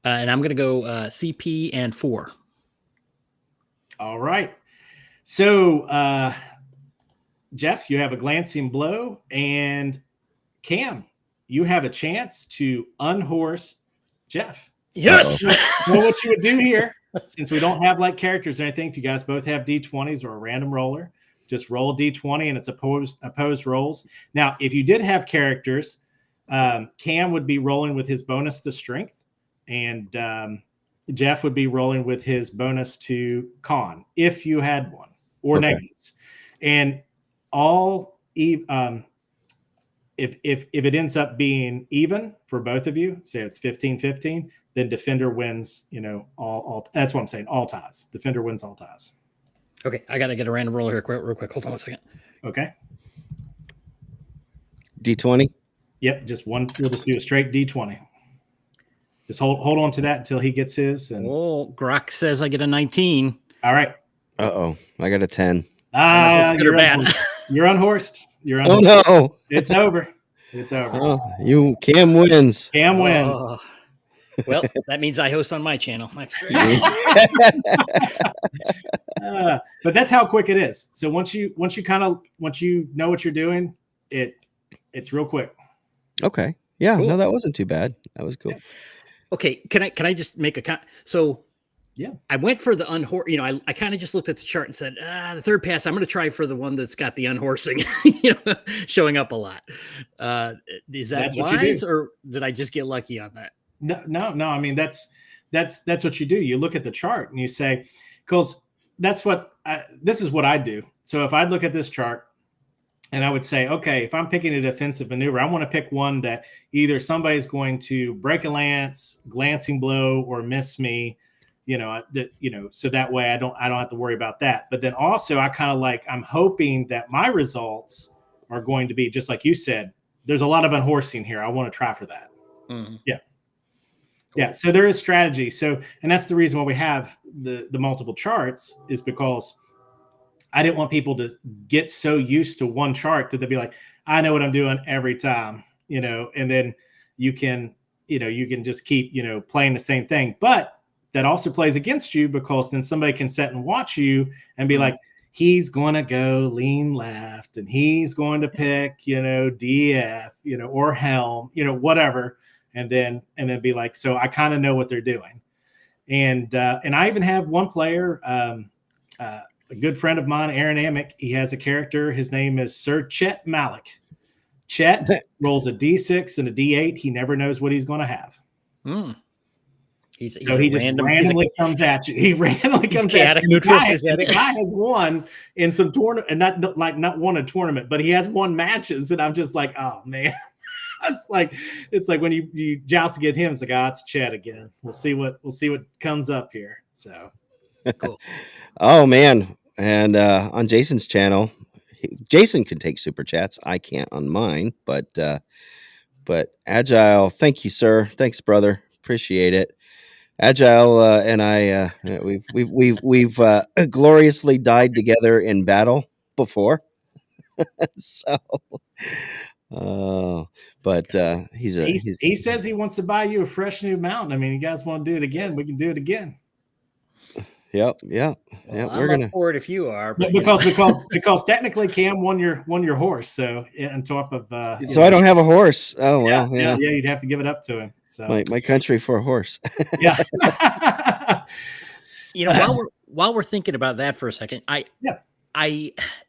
And I'm going to go CP and 4. All right. So, Jeff, you have a glancing blow, and Cam, you have a chance to unhorse Jeff. Yes. So what you would do here, since we don't have like characters or anything, if you guys both have D20s or a random roller, just roll a D20 and it's opposed rolls. Now, if you did have characters, Cam would be rolling with his bonus to strength, and Jeff would be rolling with his bonus to con, if you had one, or negatives. And all if it ends up being even for both of you, say it's 15-15, then defender wins, all that's what I'm saying, all ties. Defender wins all ties. Okay, I got to get a random roller here real quick. Hold on a second. Okay. D20? Yep, just one. We'll just do a straight D20. Just hold on to that until he gets his. And Grok says I get a 19. All right. Uh-oh, I got a 10. You're bad. You're unhorsed. Oh, no. It's over. It's over. Cam wins. Cam wins. Well, that means I host on my channel. But that's how quick it is. So once you know what you're doing, it's real quick. Okay. Yeah. Cool. No, that wasn't too bad. That was cool. Okay. Can I just make yeah, I went for the unhorse. I kind of just looked at the chart and said, the third pass, I'm going to try for the one that's got the unhorsing showing up a lot. Is that wise, or did I just get lucky on that? No. I mean, that's what you do. You look at the chart and you say, because this is what I do. So if I'd look at this chart and I would say, okay, if I'm picking a defensive maneuver, I want to pick one that either somebody's going to break a lance, glancing blow, or miss me, so that way I don't have to worry about that. But then also I'm hoping that my results are going to be just like you said. There's a lot of unhorsing here. I want to try for that. Mm-hmm. Yeah. Yeah, so there is strategy. So, and that's the reason why we have the multiple charts, is because I didn't want people to get so used to one chart that they'd be like, I know what I'm doing every time, and then you can just keep, playing the same thing. But that also plays against you, because then somebody can sit and watch you and be like, he's going to go lean left and he's going to pick, DF, or helm, whatever. And then be like, so I kind of know what they're doing. And I even have one player, a good friend of mine, Aaron Amick. He has a character. His name is Sir Chet Malik. Chet rolls a D6 and a D8. He never knows what he's going to have. He just randomly comes at you. He randomly comes at you. The guy has won in some tournament, and not won a tournament, but he has won matches. And I'm just like, oh man. It's like when you joust against him, it's like, it's Chet again. We'll see what comes up here. So cool. Oh man. And on Jason's channel, Jason can take super chats. I can't on mine, but Agile, thank you, sir. Thanks, brother. Appreciate it. Agile and I, we've gloriously died together in battle before. So, but he says he wants to buy you a fresh new mountain. I mean, you guys want to do it again? We can do it again. Yep. Well, we're gonna for it if you are, but because technically KAM won your horse. So on top of so I don't have a horse. Oh well, yeah, you'd have to give it up to him. So my country for a horse. Yeah. While we're thinking about that for a second, I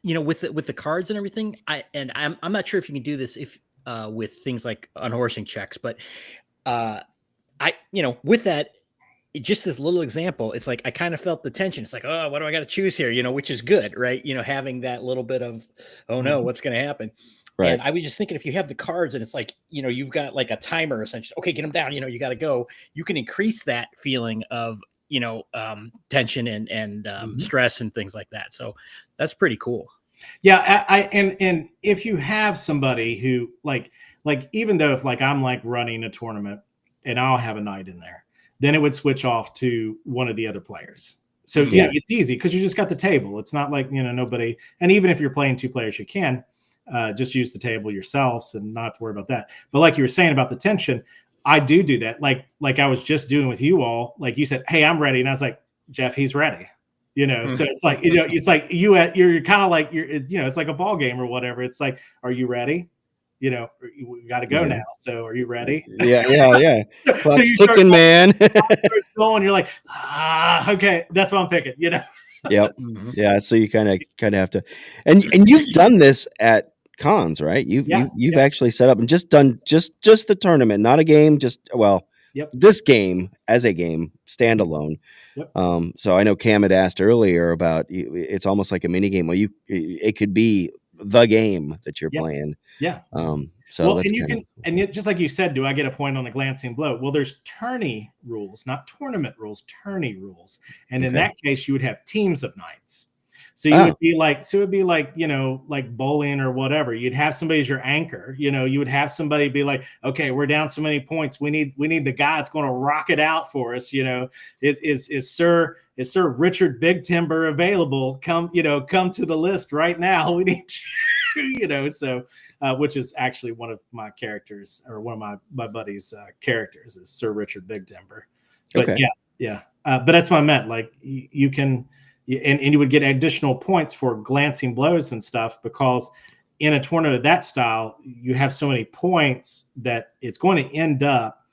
with the cards and everything, I'm not sure if you can do this with things like unhorsing checks, but with that, just this little example, it's like I kind of felt the tension. It's like, oh, what do I got to choose here? Which is good, right? Having that little bit of, oh no, what's going to happen? Right. And I was just thinking, if you have the cards and it's like, you've got like a timer essentially. Okay, get them down. You got to go. You can increase that feeling of tension and stress and things like that. So that's pretty cool. Yeah, and if you have somebody who like even though if like I'm like running a tournament and I'll have a knight in there, then it would switch off to one of the other players. So yeah, it's easy because you just got the table. It's not like nobody. And even if you're playing two players, you can just use the table yourselves and not have to worry about that. But like you were saying about the tension, I do that. Like I was just doing with you all. Like you said, hey, I'm ready, and I was like, Jeff, he's ready. So it's like it's like you're kind of like it's like a ball game or whatever. It's like, are you ready? We got to go now. So are you ready? Yeah. Clock's ticking, man. Going, you're like, okay, that's what I'm picking. Yep. Yeah. So you kind of have to, and you've done this at cons, right? You've actually set up and just done just the tournament, not a game. This game as a game standalone. So I know Cam had asked earlier about it's almost like a mini game where it could be the game that you're playing. So that's and just like you said, do I get a point on a glancing blow? Well, there's tourney rules, not tournament rules, tourney rules. And in that case, you would have teams of knights. So you would be like, like bowling or whatever. You'd have somebody as your anchor. You would have somebody be like, okay, we're down so many points. We need the guy that's going to rock it out for us. Is Sir Richard Big Timber available? Come to the list right now. We need you. So which is actually one of my characters, or one of my buddies' characters, is Sir Richard Big Timber. But but that's what I meant. Like you can. And you would get additional points for glancing blows and stuff, because in a tournament of that style, you have so many points that it's going to end up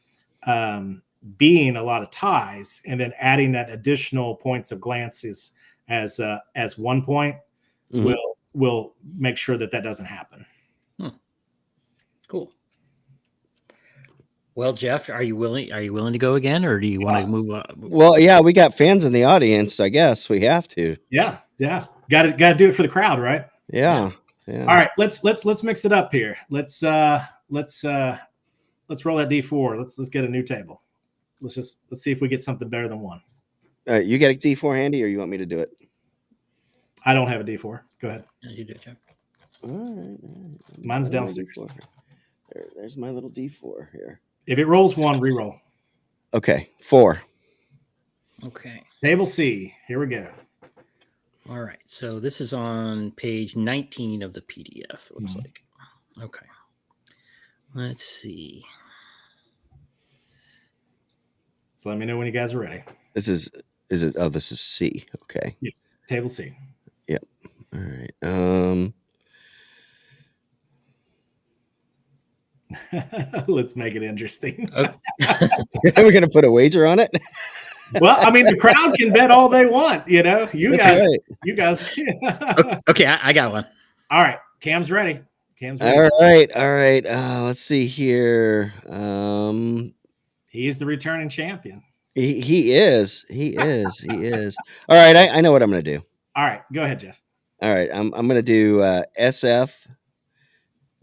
being a lot of ties, and then adding that additional points of glances as 1 point will make sure that doesn't happen. Cool. Well, Jeff, are you willing to go again, or do you want to move on? Well, yeah, we got fans in the audience. I guess we have to. Yeah. Got to do it for the crowd, right? Yeah. All right, let's mix it up here. Let's roll that D4. Let's get a new table. Let's see if we get something better than one. You got a D4 handy, or you want me to do it? I don't have a D4. Go ahead. Yeah, you do, Jeff. All right. Mine's downstairs. There's my little D4 here. If it rolls one, re-roll. Okay, 4. Okay. Table C. Here we go. All right. So this is on page 19 of the PDF, it looks like. Okay. Let's see. So let me know when you guys are ready. This is it? Oh, this is C. Okay. Yeah. Table C. Yep. All right. Let's make it interesting. Are we gonna put a wager on it? Well, I mean, the crowd can bet all they want. You know, That's right. you guys. Okay, I got one. All right, Cam's ready. Cam's ready. All right. Let's see here. He's the returning champion. He is. All right, I know what I'm gonna do. All right, go ahead, Jeff. All right, I'm gonna do SF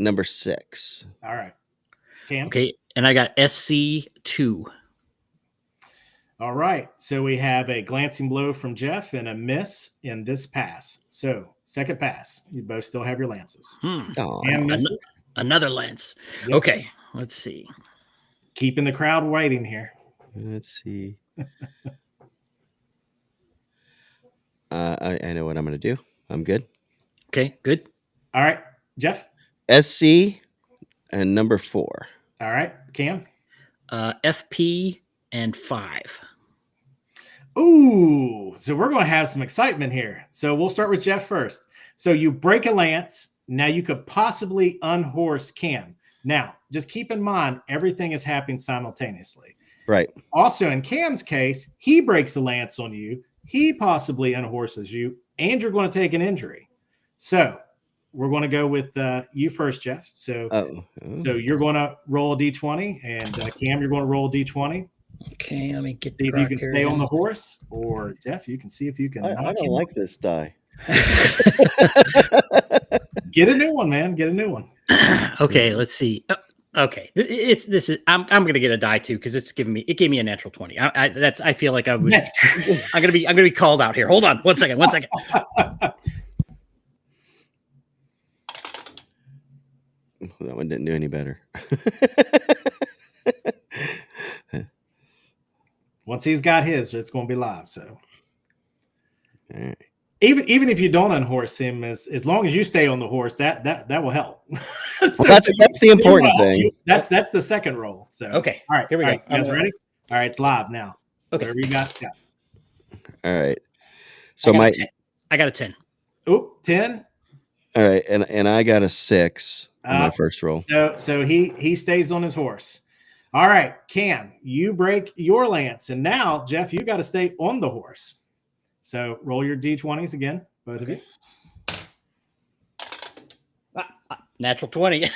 number 6. All right, Cam. Okay, and I got SC2. All right, so we have a glancing blow from Jeff and a miss in this pass. So second pass, you both still have your lances. Oh, And misses. Another lance. Yep. Okay, let's see. Keeping the crowd waiting here. let's see. I know what I'm gonna do. I'm good. Okay, good. All right, Jeff. SC and number 4. All right, Cam. FP and 5. Ooh, so we're going to have some excitement here. So we'll start with Jeff first. So you break a lance. Now you could possibly unhorse Cam. Now, just keep in mind, everything is happening simultaneously. Right. Also, in Cam's case, he breaks a lance on you. He possibly unhorses you, and you're going to take an injury. So we're going to go with you first, Jeff. So, so you're going to roll a D20, and Cam, you're going to roll a D20. Okay, let me get See if you can stay on the horse, or Jeff, you can see if you can. I don't like this die. Get a new one, man. Get a new one. Okay, let's see. Okay, I'm gonna get a die too because it gave me a natural 20. I feel like I would. That's great. I'm gonna be called out here. Hold on, one second. That one didn't do any better. Once he's got his, it's going to be live. So Right. even if you don't unhorse him, as long as you stay on the horse, that will help. Well, that's the important thing. That's the second roll. So Okay, all right, here we go. You guys ready? All right, it's live now. Okay. Whatever you got. All right. So I got a 10. Oh, 10. All right, and I got a 6 on my first roll. So he stays on his horse. All right, Cam, you break your lance, and now Jeff, you got to stay on the horse. So roll your D20s again, both of you. Natural 20.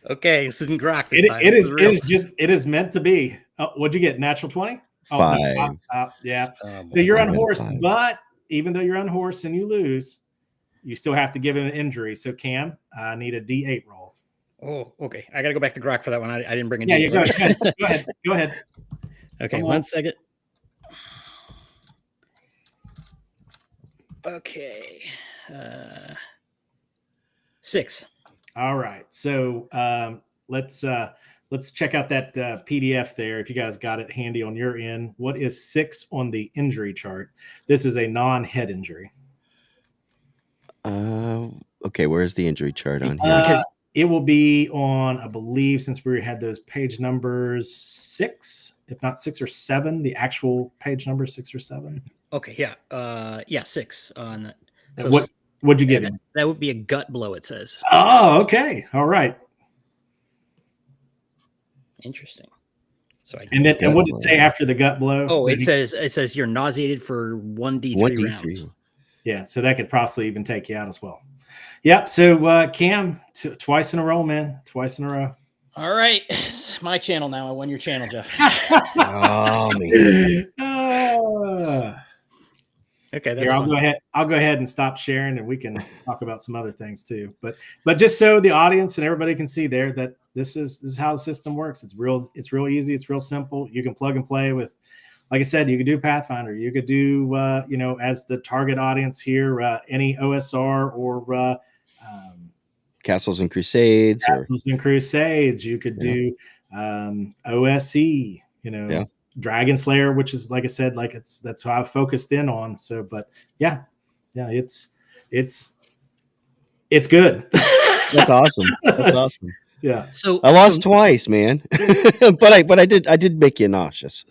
Okay, this isn't Grok. It is meant to be. What'd you get? Natural 20? 5. Yeah. So you're unhorsed, but even though you're unhorsed and you lose, you still have to give him an injury. So Cam, I need a D8 roll. Oh, okay. I got to go back to Grok for that one. I didn't bring a D8. Yeah, Go ahead. Okay, 1 second. Okay. 6. All right. So let's check out that PDF there. If you guys got it handy on your end, what is 6 on the injury chart? This is a non-head injury. Okay, where's the injury chart on here? Because it will be on, I believe, since we had those page numbers 6, if not 6 or 7, the actual page number 6 or 7. Okay, yeah, 6 on that. So what'd you give him? That would be a gut blow, it says. Oh, okay. All right. Interesting. So and what did it say after the gut blow? Oh, it says you're nauseated for 1d3 rounds. Yeah, so that could possibly even take you out as well. Yep. So Cam, twice in a row, man. Twice in a row. All right. It's my channel now. I won your channel, Jeff. Oh, man. Okay, that's here, I'll go ahead and stop sharing, and we can talk about some other things too. But just so the audience and everybody can see there that this is how the system works. It's real easy. It's real simple. You can plug and play with, like I said, you could do Pathfinder. You could do as the target audience here, any OSR or Castles and Crusades. You could do OSC, Yeah. Dragonslayer, which is, like I said, like that's how I've focused in on. So, but yeah, it's good. That's awesome. That's awesome. Yeah. So I lost twice, man. but I did make you nauseous.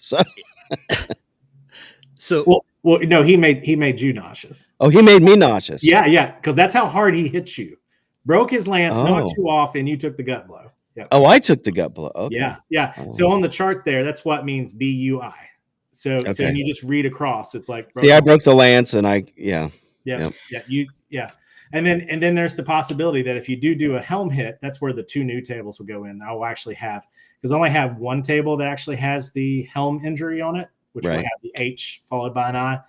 So well, no, he made you nauseous. Oh, he made me nauseous. Yeah, because that's how hard he hit you. Broke his lance, knocked Oh. you off, and you took the gut blow. Yep. Oh, I took the gut blow. Okay. Yeah. Oh. So on the chart there, that's what means BUI. So Okay. when you just read across, it's like See, I broke the lance, and Yeah. And then there's the possibility that if you do a helm hit, that's where the 2 new tables will go in. I will actually have, because I only have one table that actually has the helm injury on it, which will have the H followed by an I.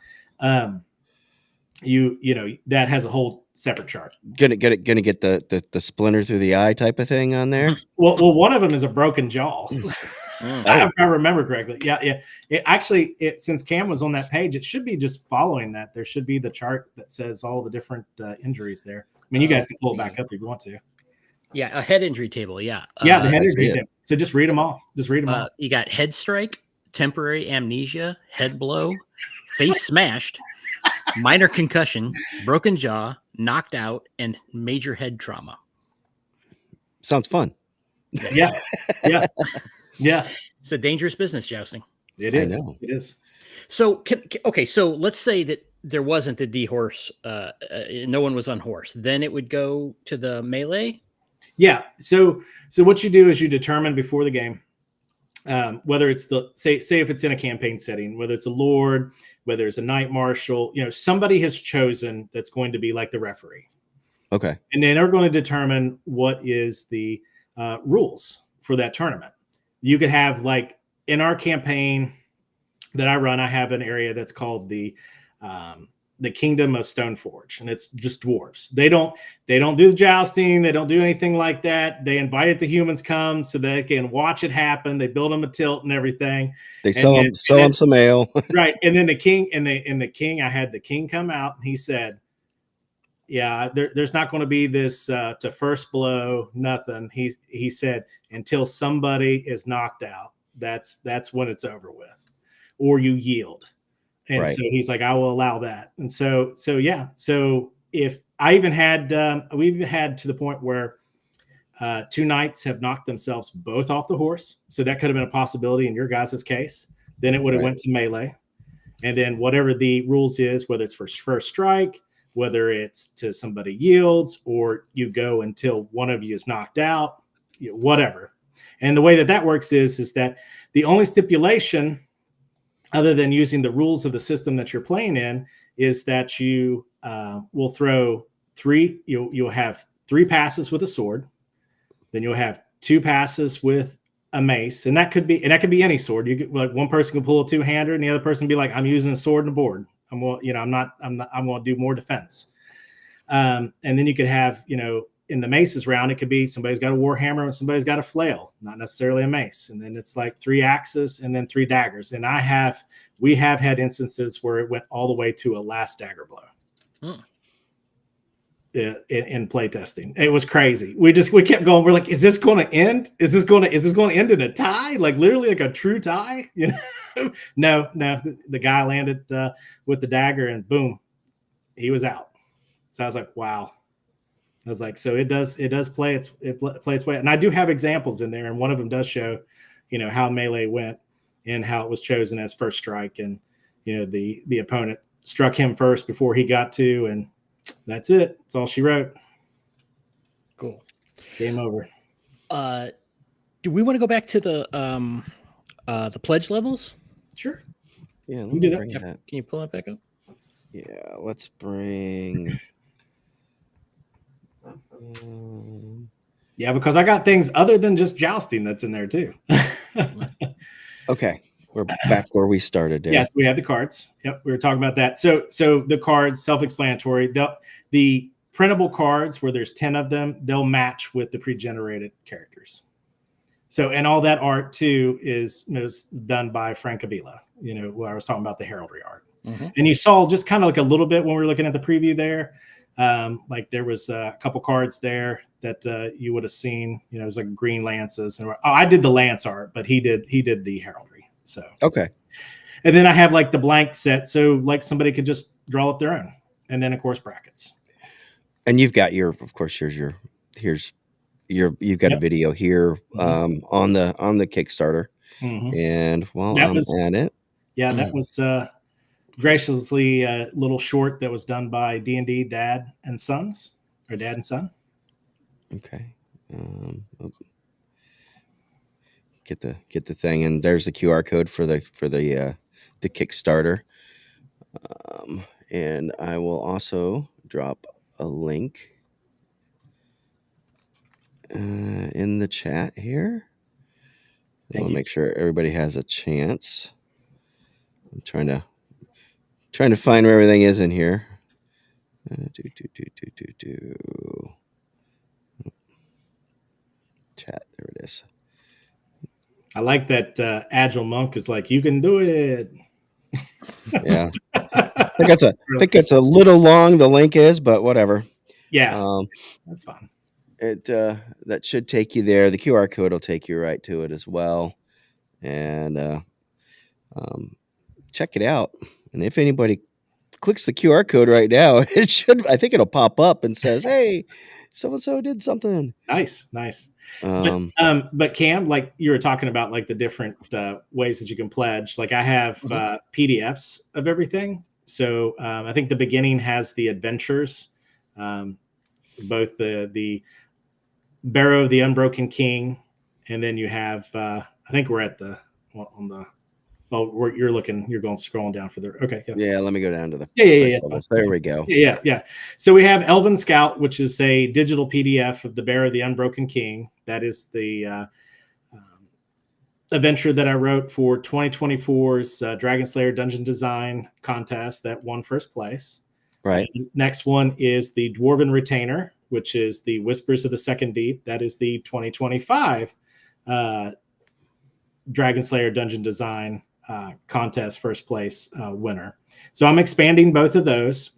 That has a whole separate chart. Gonna get the splinter through the eye type of thing on there. Well, one of them is a broken jaw. If I remember correctly. Yeah. Since Cam was on that page, it should be just following that. There should be the chart that says all the different injuries there. I mean, you guys can pull it back up if you want to. Yeah, a head injury table. Yeah. The head injury table. So just read them off. You got head strike, temporary amnesia, head blow, face smashed, minor concussion, broken jaw, knocked out, and major head trauma. Sounds fun. Yeah. It's a dangerous business, jousting. It is. It is. So, so let's say that there wasn't a D-horse, no one was on horse. Then it would go to the melee? Yeah. So what you do is you determine before the game, whether it's say if it's in a campaign setting, whether it's a lord, whether it's a knight marshal, somebody has chosen that's going to be like the referee. Okay. And then they're going to determine what is the rules for that tournament. You could have, like, in our campaign that I run, I have an area that's called the Kingdom of Stoneforge, and it's just dwarves. They don't do the jousting. They don't do anything like that. They invite the humans come so they can watch it happen. They build them a tilt and everything. They sell them some ale. Right. And then the king I had the king come out, and he said, yeah, there's not going to be this to first blow, nothing. He said, until somebody is knocked out, that's when it's over with, or you yield. And so he's like, I will allow that. And so if I even had, we've even had to the point where 2 knights have knocked themselves both off the horse. So that could have been a possibility in your guys' case. Then it would have went to melee. And then whatever the rules is, whether it's for first strike, whether it's to somebody yields, or you go until one of you is knocked out, whatever. And the way that works is that the only stipulation, other than using the rules of the system that you're playing in, is that you will throw 3. You'll have 3 passes with a sword. Then you'll have 2 passes with a mace, and that could be any sword. You could, like, one person can pull a 2-hander, and the other person be like, I'm using a sword and a board. I'm going to do more defense. And then you could have, in the maces round, it could be somebody's got a war hammer and somebody's got a flail, not necessarily a mace. And then it's like 3 axes and then 3 daggers. And we have had instances where it went all the way to a last dagger blow. In play testing. It was crazy. We kept going. We're like, is this going to end? Is this going to end in a tie? Like, literally like a true tie? No. The guy landed with the dagger, and boom, he was out. So I was like, wow. I was like, so it does play its way. And I do have examples in there, and one of them does show, how melee went and how it was chosen as first strike, and the opponent struck him first before he got to, and that's it. That's all she wrote. Cool. Game over. Do we want to go back to the pledge levels? Sure. Yeah, let me do that. Can you pull that back up? Yeah, let's bring. Yeah, because I got things other than just jousting that's in there too. Okay, we're back where we started. Yes, we have the cards. Yep, we were talking about that. So the cards, self-explanatory. The printable cards, where there's 10 of them, they'll match with the pre-generated characters. So, and all that art too is done by Frank Avila. Where I was talking about the heraldry art. Mm-hmm. And you saw just kind of like a little bit when we were looking at the preview there. Like there was a couple cards there that you would have seen. You know, it was like green lances, and I did the lance art, but he did the heraldry. So Okay. And then I have like the blank set, so like somebody could just draw up their own, and then of course brackets. And you've got your, of course, you've got a video here on the Kickstarter, and while I'm at it, that was graciously a little short that was done by D&D Dad and Sons, or Dad and Son. Okay. Get the thing, and there's the QR code for the Kickstarter. And I will also drop a link in the chat here. I want to make sure everybody has a chance. I'm trying to find where everything is in here. Chat, there it is. I like that Agile Monk is like, you can do it. Yeah. I think it's a little long, the link is, but whatever. Yeah. That's fine. That should take you there. The QR code will take you right to it as well. And check it out. And if anybody clicks the QR code right now, I think it'll pop up and says, hey, so-and-so did something. Nice. But Cam, like you were talking about, like the different ways that you can pledge. Like I have PDFs of everything. So I think the beginning has the adventures, both the Barrow of the Unbroken King, and then you have I think we're at you're going scrolling down for the Yeah, let me go down to the there we go. Yeah. So we have Elven Scout, which is a digital PDF of the Barrow of the Unbroken King. That is the adventure that I wrote for 2024's Dragonslayer Dungeon Design Contest that won first place. Right. Next one is the Dwarven Retainer, which is the Whispers of the Second Deep. That is the 2025 Dragonslayer Dungeon Design Contest first place winner. So I'm expanding both of those.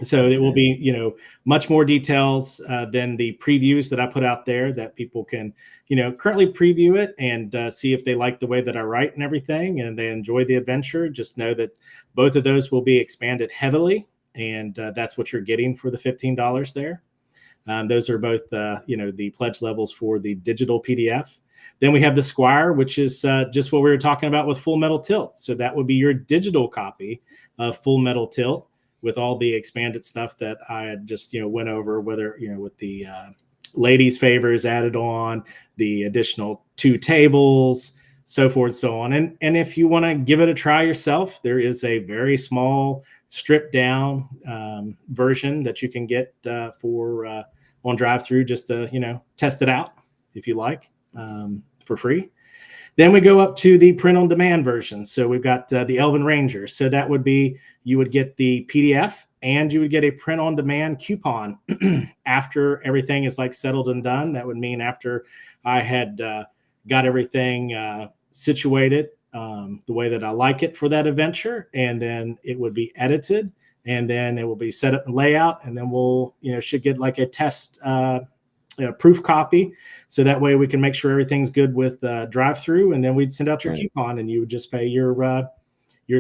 So it will be, much more details than the previews that I put out there that people can, currently preview it and see if they like the way that I write and everything, and they enjoy the adventure. Just know that both of those will be expanded heavily, and that's what you're getting for the $15 there. Those are both, the pledge levels for the digital PDF. Then we have the Squire, which is just what we were talking about with Full Metal Tilt. So that would be your digital copy of Full Metal Tilt with all the expanded stuff that I had just, went over, whether, with the ladies' favors added on, the additional 2 tables, so forth, so on. And if you want to give it a try yourself, there is a very small stripped down version that you can get for on drive-through just to, test it out if you like. For free. Then we go up to the print-on-demand version. So we've got the Elven Ranger. So that would be, you would get the PDF and you would get a print-on-demand coupon after everything is like settled and done. That would mean after I had got everything situated the way that I like it for that adventure, and then it would be edited, and then it will be set up and layout, and then we'll, should get like a test proof copy, so that way we can make sure everything's good with drive-through, and then we'd send out your coupon, and you would just pay your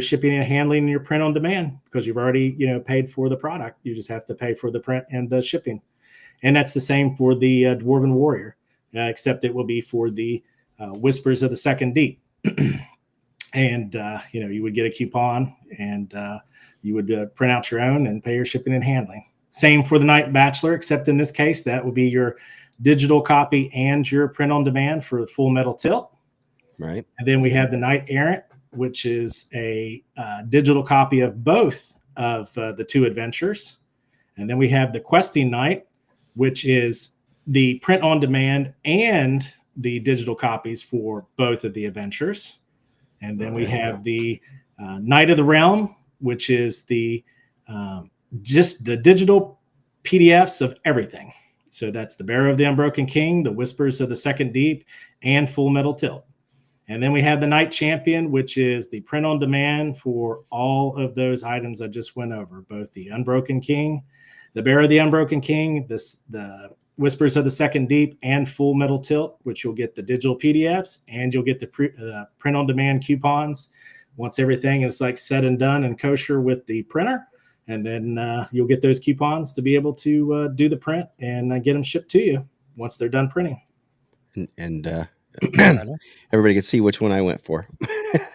shipping and handling and your print on demand, because you've already paid for the product. You just have to pay for the print and the shipping, and that's the same for the Dwarven Warrior, except it will be for the Whispers of the Second Deep. And you would get a coupon, and you would print out your own and pay your shipping and handling. Same for the Night Bachelor, except in this case, that would be your digital copy and your print on demand for the Full Metal Tilt. Right. And then we have the Knight Errant, which is a digital copy of both of the 2 adventures. And then we have the Questing Knight, which is the print on demand and the digital copies for both of the adventures. And then we have the Knight of the Realm, which is the just the digital PDFs of everything. So that's the Barrow of the Unbroken King, the Whispers of the Second Deep, and Full Metal Tilt. And then we have the Knight Champion, which is the print on demand for all of those items I just went over, both the Unbroken King, the Bear of the Unbroken King, the Whispers of the Second Deep, and Full Metal Tilt, which you'll get the digital PDFs and you'll get the print on demand coupons once everything is like said and done and kosher with the printer. And then you'll get those coupons to be able to do the print and get them shipped to you once they're done printing. And everybody can see which one I went for.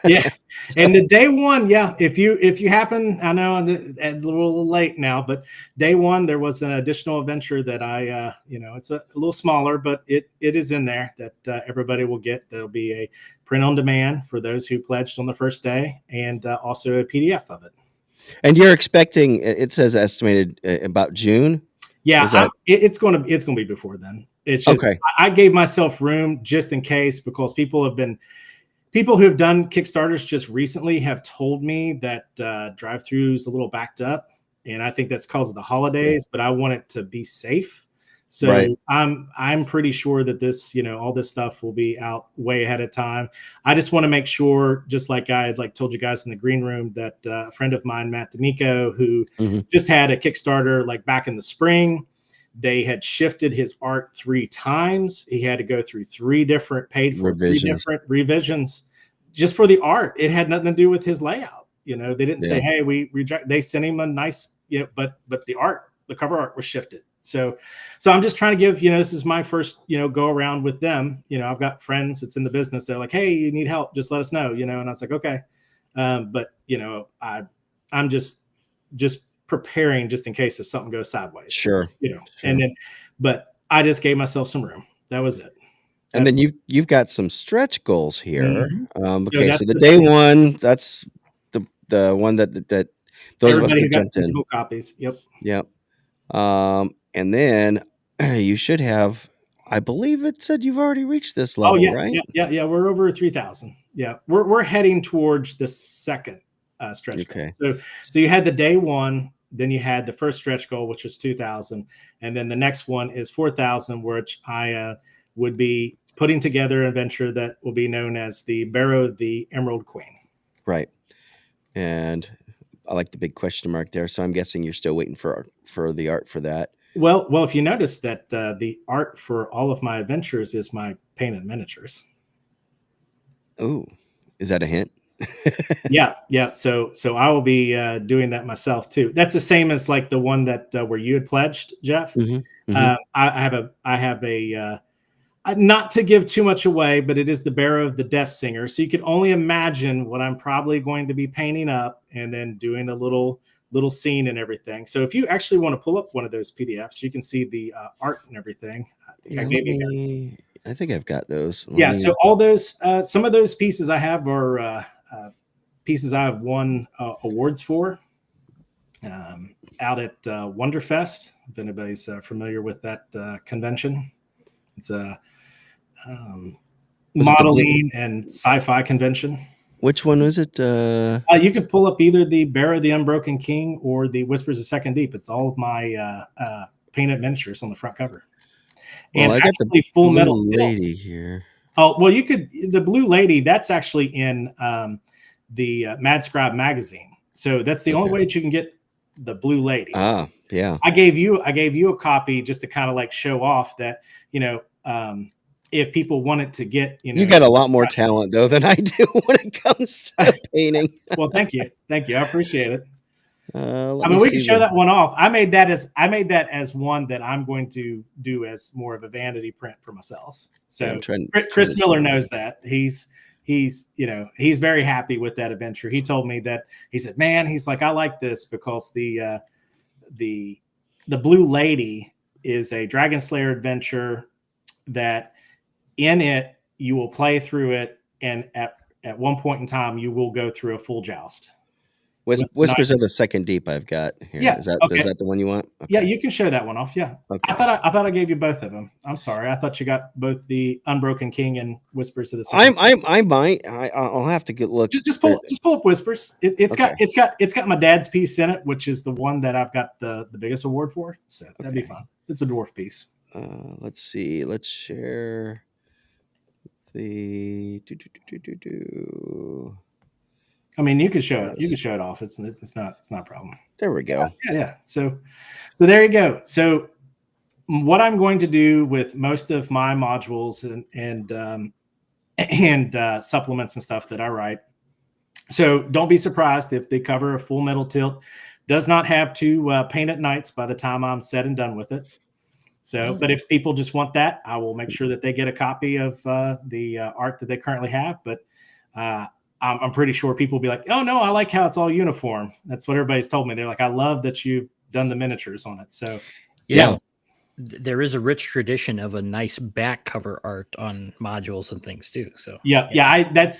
Yeah. And the day one, yeah, if you happen, I know it's a little late now, but day one, there was an additional adventure that I, it's a little smaller, but it is in there that everybody will get. There'll be a print on demand for those who pledged on the first day, and also a PDF of it. And you're expecting, it says estimated about June. Yeah, it's going to be before then. It's just, okay. I gave myself room just in case, because people who have done Kickstarters just recently have told me that drive-throughs a little backed up, and I think that's because of the holidays. But I want it to be safe, so right. I'm pretty sure that this, all this stuff will be out way ahead of time. I just want to make sure, just like I had told you guys in the green room, that a friend of mine, Matt D'Amico, who just had a Kickstarter back in the spring. They had shifted his art 3 times. He had to go through 3 different revisions just for the art. It had nothing to do with his layout. They didn't say, "Hey, we reject." They sent him a nice, but the cover art was shifted. So I'm just trying to give, this is my first, go around with them. I've got friends that's in the business. They're like, "Hey, you need help? Just let us know." And I was like, "Okay," but I'm just preparing just in case if something goes sideways. Sure. And then, but I just gave myself some room. That was it. And then you've got some stretch goals here. Okay, so the the day one, that's the one that those of us that jumped in. Physical copies. Yep. And then you should have, I believe it said you've already reached this level, right? Yeah. We're over 3,000. Yeah, we're heading towards the second stretch goal. So you had the day one. Then you had the first stretch goal, which was 2,000. And then the next one is 4,000, which I would be putting together an adventure that will be known as the Barrow of the Emerald Queen. Right. And I like the big question mark there. So I'm guessing you're still waiting for the art for that. Well, if you notice that the art for all of my adventures is my painted miniatures. Oh, is that a hint? Yeah. So I will be doing that myself too. That's the same as the one that where you had pledged, Jeff. I have a not to give too much away, but it is the Barrow of the Death Singer. So you can only imagine what I'm probably going to be painting up and then doing a little scene and everything. So if you actually want to pull up one of those PDFs, you can see the art and everything. I think I've got those. So all those, some of those pieces I have are pieces I have won awards for out at Wonderfest. If anybody's familiar with that convention, it's a modeling and sci-fi convention. Which one was it? You could pull up either the Bear of the Unbroken King or the Whispers of Second Deep. It's all of my painted miniatures on the front cover. Well, and I got the Full Metal Lady here. Oh, well, you could, the Blue Lady, that's actually in the Mad Scribe magazine. So that's the only way that you can get the Blue Lady. Ah, yeah. I gave you a copy just to kind of show off that, if people wanted to get, you got a lot more talent though than I do when it comes to painting. Well, thank you. I appreciate it. We can show that one off. I made that as one that I'm going to do as more of a vanity print for myself. So Chris Miller knows that. He's very happy with that adventure. He told me that, he said, "Man," he's like, "I like this because the Blue Lady is a Dragonslayer adventure that in it you will play through it, and at one point in time you will go through a full joust." Whispers of the Second Deep I've got here. Yeah. Is that the one you want? Okay. Yeah, you can show that one off. Yeah. Okay. I thought I gave you both of them. I'm sorry. I thought you got both the Unbroken King and Whispers of the Second Deep. I might. I'll have to look. Just pull up Whispers. It's got my dad's piece in it, which is the one that I've got the biggest award for. So that'd be fun. It's a dwarf piece. Let's see. Let's share the I mean, you can show it. You can show it off. It's not a problem. There we go. Yeah. So there you go. So what I'm going to do with most of my modules and supplements and stuff that I write. So don't be surprised if the cover of Full Metal Tilt does not have 2 painted knights by the time I'm said and done with it. So, but if people just want that, I will make sure that they get a copy of the art that they currently have. But I'm pretty sure people will be like, oh, no, I like how it's all uniform. That's what everybody's told me. They're like, I love that you've done the miniatures on it. So, yeah. There is a rich tradition of a nice back cover art on modules and things too. So yeah. I did.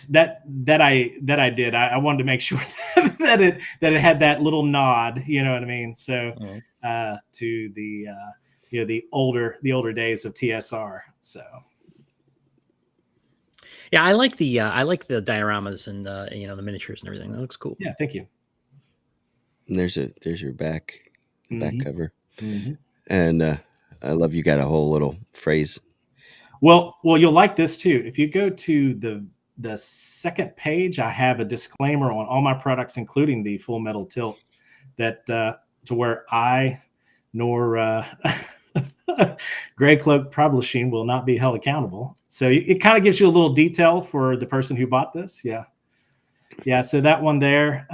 I wanted to make sure that it had that little nod, you know what I mean? So to the the older days of TSR. So yeah, I like the dioramas and the miniatures and everything. That looks cool. Yeah, thank you. And there's your back cover. And I love you got a whole little phrase. Well, you'll like this too. If you go to the second page, I have a disclaimer on all my products, including the Full Metal Tilt, that to where I nor Gray Cloak Publishing will not be held accountable. So it kind of gives you a little detail for the person who bought this. Yeah. So that one there.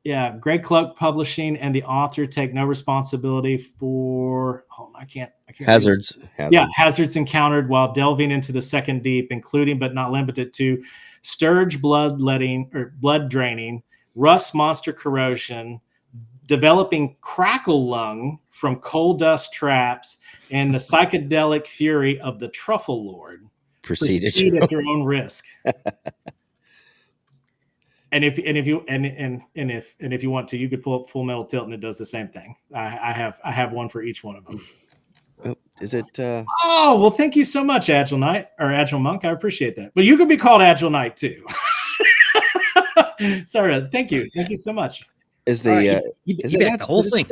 Yeah, Gray Cloak Publishing and the author take no responsibility for I can't hazards. Yeah, hazards encountered while delving into the second deep, including but not limited to sturge blood draining, rust monster corrosion, developing crackle lung from coal dust traps, and the psychedelic fury of the Truffle Lord. Proceed at your own risk. And if you want to, you could pull up Full Metal Tilt, and it does the same thing. I have one for each one of them. Oh, is it? Oh, well, thank you so much, Agile Knight or Agile Monk. I appreciate that. But you could be called Agile Knight too. Sorry, thank you so much. Is the is it the whole thing?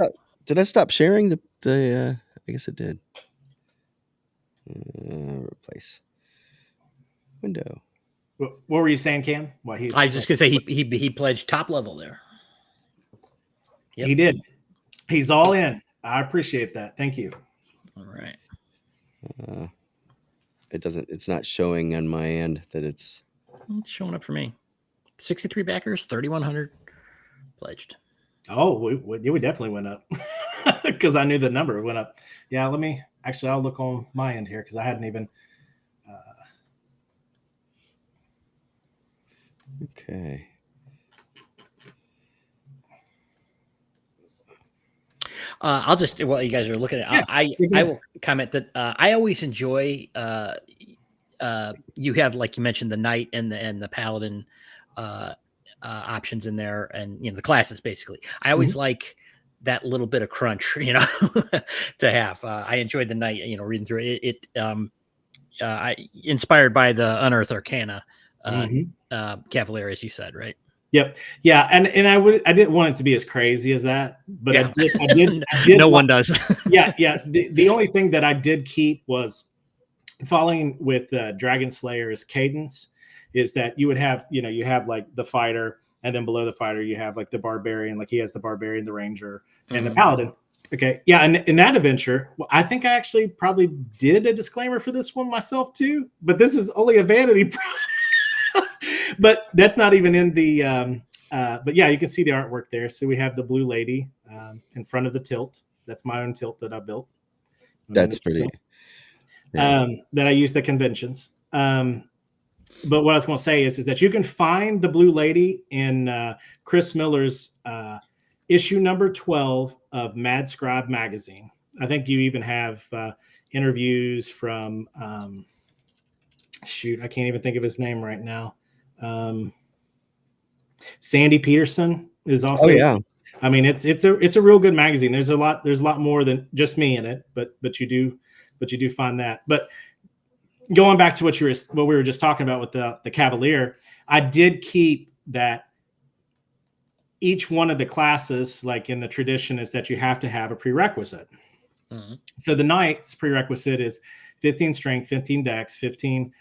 Did I stop sharing the? I guess it did. Replace window. What were you saying, Cam? I was just gonna say he pledged top level there. Yep. He did. He's all in. I appreciate that. Thank you. All right. It's not showing on my end that it's showing up for me. 63 backers, 3,100 pledged. Oh, we definitely went up because I knew the number went up. Yeah, I'll look on my end here because I hadn't even. Okay. While you guys are looking at it, I will comment that I always enjoy you have, like you mentioned, the knight and the paladin options in there, and the classes basically. I always like that little bit of crunch, to have. I enjoyed the knight, reading through it. Inspired by the Unearthed Arcana Cavalier, as you said, right? Yep. Yeah. And I didn't want it to be as crazy as that, but I did. No one does. Yeah. The only thing that I did keep was following with Dragonslayer's cadence is that you would have, you have like the fighter, and then below the fighter, you have like the barbarian, like he has the barbarian, the ranger, and the paladin. Okay. Yeah. And in that adventure, I think I actually probably did a disclaimer for this one myself too, but this is only a vanity product. But that's not even in the but yeah, you can see the artwork there. So we have the blue lady in front of the tilt. That's my own tilt that I built. That's pretty. Yeah. That I used at conventions. But what I was going to say is that you can find the blue lady in Chris Miller's issue number 12 of Mad Scribe magazine. I think you even have interviews from I can't even think of his name right now. Sandy Peterson is also. Oh yeah. I mean, it's a real good magazine. There's a lot more than just me in it, but you do find that. But going back to what we were just talking about with the Cavalier, I did keep that each one of the classes, like in the tradition, is that you have to have a prerequisite. So the knight's prerequisite is 15 strength, 15 dex, 15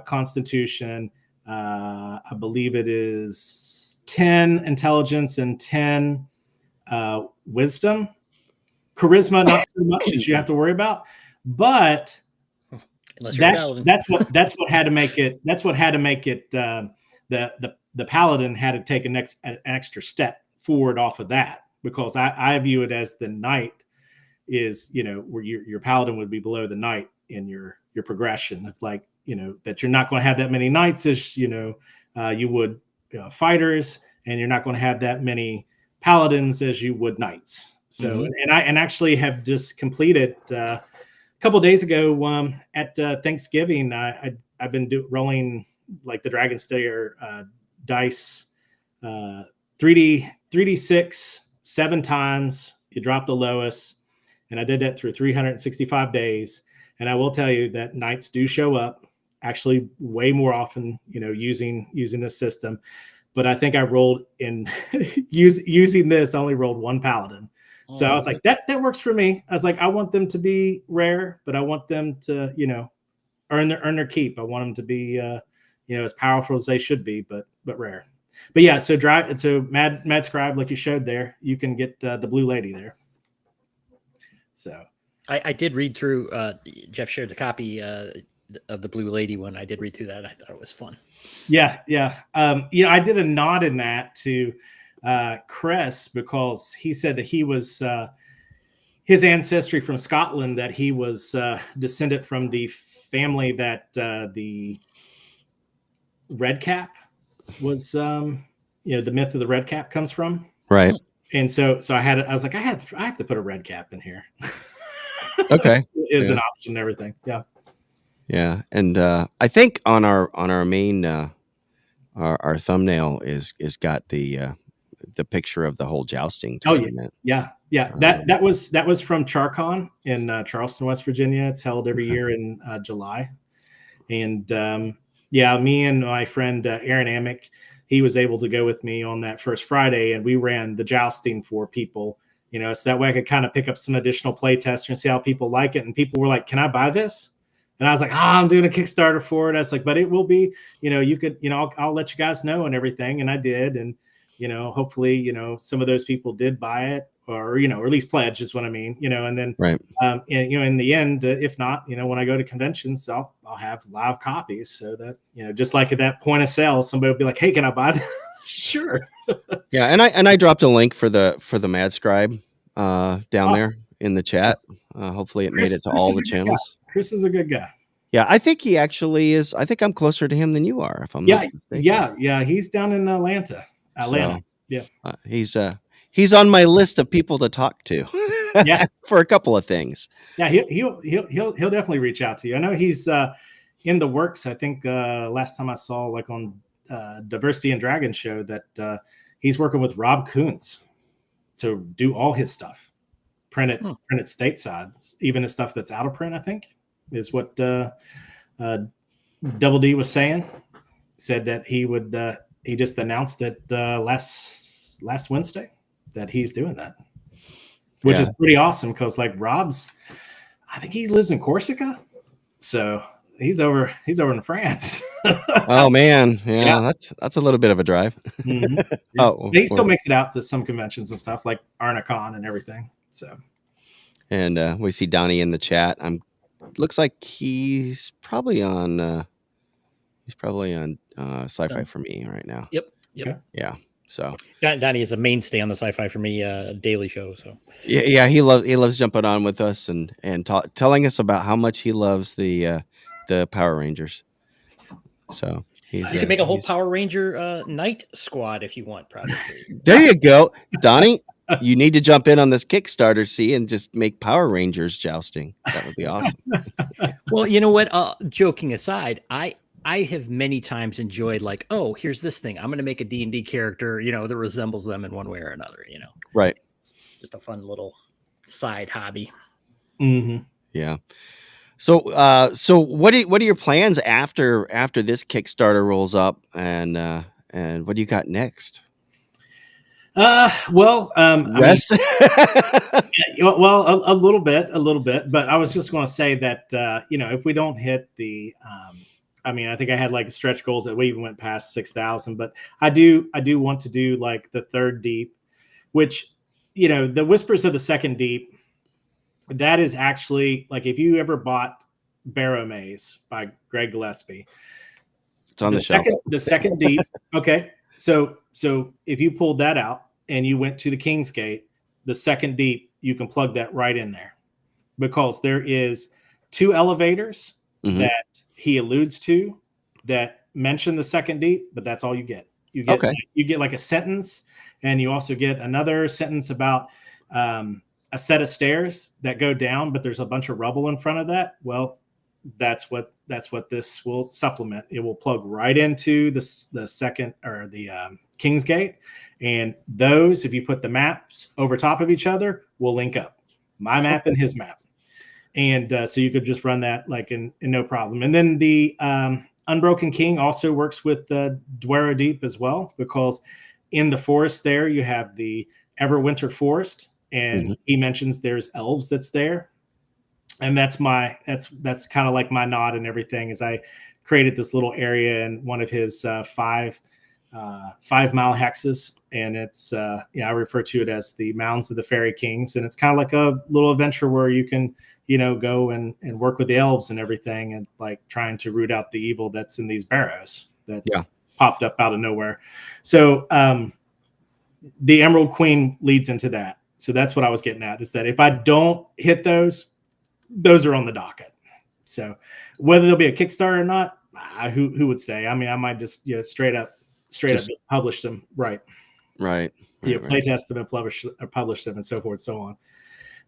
constitution, I believe it is 10 intelligence and 10 wisdom. Charisma, not so much that you have to worry about, but that's what had to make it. That's what had to make it. The paladin had to take an extra step forward off of that, because I view it as the knight is, where your paladin would be below the knight in your progression of, like, that you're not going to have that many knights as you would fighters, and you're not going to have that many paladins as you would knights. So, and I actually have just completed a couple of days ago at Thanksgiving. I've been rolling like the Dragonslayer dice, 3d6 7 times. You drop the lowest, and I did that through 365 days. And I will tell you that knights do show up, actually way more often, using this system. But I think I rolled in using this, I only rolled 1 paladin. So I was like, that works for me. I was like, I want them to be rare, but I want them to, earn their keep. I want them to be, as powerful as they should be, but rare. But yeah, so Mad Scribe, like you showed there, you can get the Blue Lady there. So I did read through. Jeff shared the copy of the Blue Lady one. I did read through that. I thought it was fun. Yeah. I did a nod in that to Chris, because he said that he was his ancestry from Scotland, that he was descended from the family that the Red Cap was, the myth of the Red Cap comes from. Right. And so I was like, I have to put a Red Cap in here. Okay. Is an option and everything. Yeah. Yeah. And I think on our main our thumbnail is got the picture of the whole jousting tournament. Yeah. That was from CharCon in Charleston, West Virginia. It's held every year in July. And me and my friend Aaron Amick, he was able to go with me on that first Friday, and we ran the jousting for people, so that way I could kind of pick up some additional play testers and see how people like it. And people were like, "Can I buy this?" And I was like, I'm doing a Kickstarter for it. I was like, but it will be, you could, I'll let you guys know and everything. And I did. And, hopefully, some of those people did buy it, or, or at least pledge is what I mean, and then, right. In the end, if not, when I go to conventions, I'll have live copies, so that, just like at that point of sale, somebody will be like, "Hey, can I buy this?" Sure. Yeah. And I dropped a link for the Mad Scribe down there in the chat. Hopefully it made it to all the channels. Chris is a good guy. Yeah, I think he actually is. I think I'm closer to him than you are, if I'm not mistaken. Yeah. He's down in Atlanta. So, yeah. He's on my list of people to talk to. Yeah. For a couple of things. Yeah, he'll definitely reach out to you. I know he's in the works. I think last time I saw, like, on Diversity and Dragon show, that he's working with Rob Kuntz to do all his stuff, print it stateside, even the stuff that's out of print, I think, is what Double D was saying. Said that he would. He just announced it last Wednesday that he's doing that, which is pretty awesome, because, like, Rob's, I think he lives in Corsica, so he's over in France. Oh man, yeah. That's a little bit of a drive. Mm-hmm. He still makes it out to some conventions and stuff, like Arnicon and everything. So, and we see Donnie in the chat. Looks like he's probably on Sci-Fi for Me right now. Yep. Okay. Yeah. So Donnie is a mainstay on the Sci-Fi for Me daily show. So yeah, he loves jumping on with us and telling us about how much he loves the Power Rangers. So you can make a whole Power Ranger night squad if you want. Probably. There you go, Donnie. You need to jump in on this Kickstarter, and just make Power Rangers jousting. That would be awesome. Well, you know what? Joking aside, I have many times enjoyed, like, oh, here's this thing. I'm going to make a D&D character, that resembles them in one way or another, Right. Just a fun little side hobby. Mm-hmm. Yeah. So what are your plans after this Kickstarter rolls up, and what do you got next? Rest. A little bit, but I was just going to say that, if we don't hit the I mean, I think I had like stretch goals that we even went past 6,000, but I do want to do like the third deep, which, you know, the Whispers of the Second Deep, that is actually like, if you ever bought Barrow Maze by Greg Gillespie, It's on the shelf. The second deep. Okay. So if you pulled that out and you went to the King's Gate, the second deep, you can plug that right in there, because there is 2 elevators that he alludes to that mention the second deep, but that's all you get. You get you get like a sentence, and you also get another sentence about a set of stairs that go down, but there's a bunch of rubble in front of that. Well, that's what this will supplement. It will plug right into the second, or the King's Gate, and those, if you put the maps over top of each other, will link up, my map and his map, and so you could just run that like in no problem. And then the Unbroken King also works with the Dwero Deep as well, because in the forest there you have the Everwinter Forest, and he mentions there's elves that's there. And that's kind of like my nod and everything, is I created this little area in one of his 5 mile hexes, and it's I refer to it as the Mounds of the Fairy Kings, and it's kind of like a little adventure where you can, you know, go and work with the elves and everything, and like trying to root out the evil that's in these barrows that's popped up out of nowhere. So the Emerald Queen leads into that. So that's what I was getting at, is that if I don't hit those are on the docket. So whether there'll be a Kickstarter or not, who would say? I mean, I might just, you know, straight up just publish them. Right. Playtest them and publish them and so forth and so on.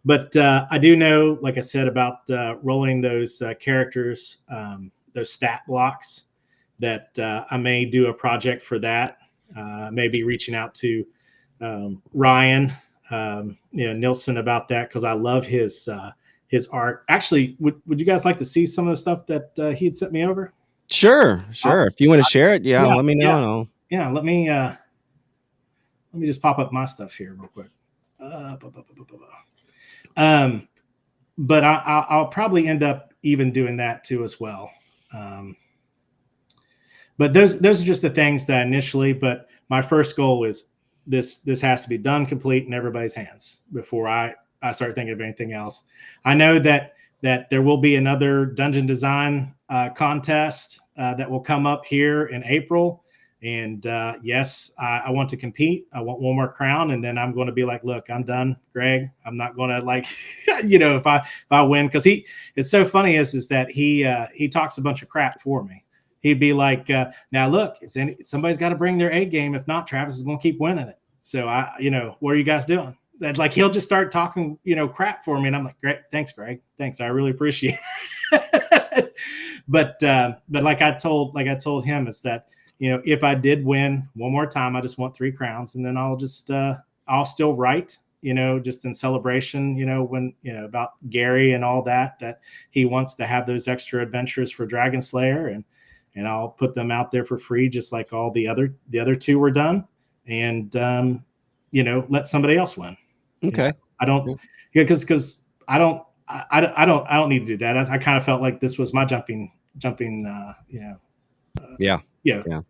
But I do know, like I said, about rolling those characters, those stat blocks, that I may do a project for that. Maybe reaching out to Ryan, Nilsson about that, because I love his art. Actually, would you guys like to see some of the stuff that he had sent me over? Sure. If you want to share it, let me know. Let me just pop up my stuff here real quick. But I'll probably end up even doing that too as well. But those are just the things that initially. But my first goal is this has to be done, complete, in everybody's hands before I start thinking of anything else. I know that there will be another dungeon design contest that will come up here in April. And yes, I want to compete. I want one more crown, and then I'm going to be like, look, I'm done, Greg. I'm not going to, like, if I win, because it's so funny is that he talks a bunch of crap for me. He'd be like, now look, somebody's got to bring their A game. If not, Travis is going to keep winning it. So what are you guys doing? Like, he'll just start talking, crap for me. And I'm like, great. Thanks, Greg. Thanks. I really appreciate it. But like I told him, is that, if I did win one more time, I just want 3 crowns, and then I'll still write, just in celebration, when, about Gary and all that he wants to have those extra adventures for Dragonslayer, and I'll put them out there for free, just like all the other 2 were done, and, let somebody else win. Okay. I don't, because I don't need to do that. I kind of felt like this was my jumping,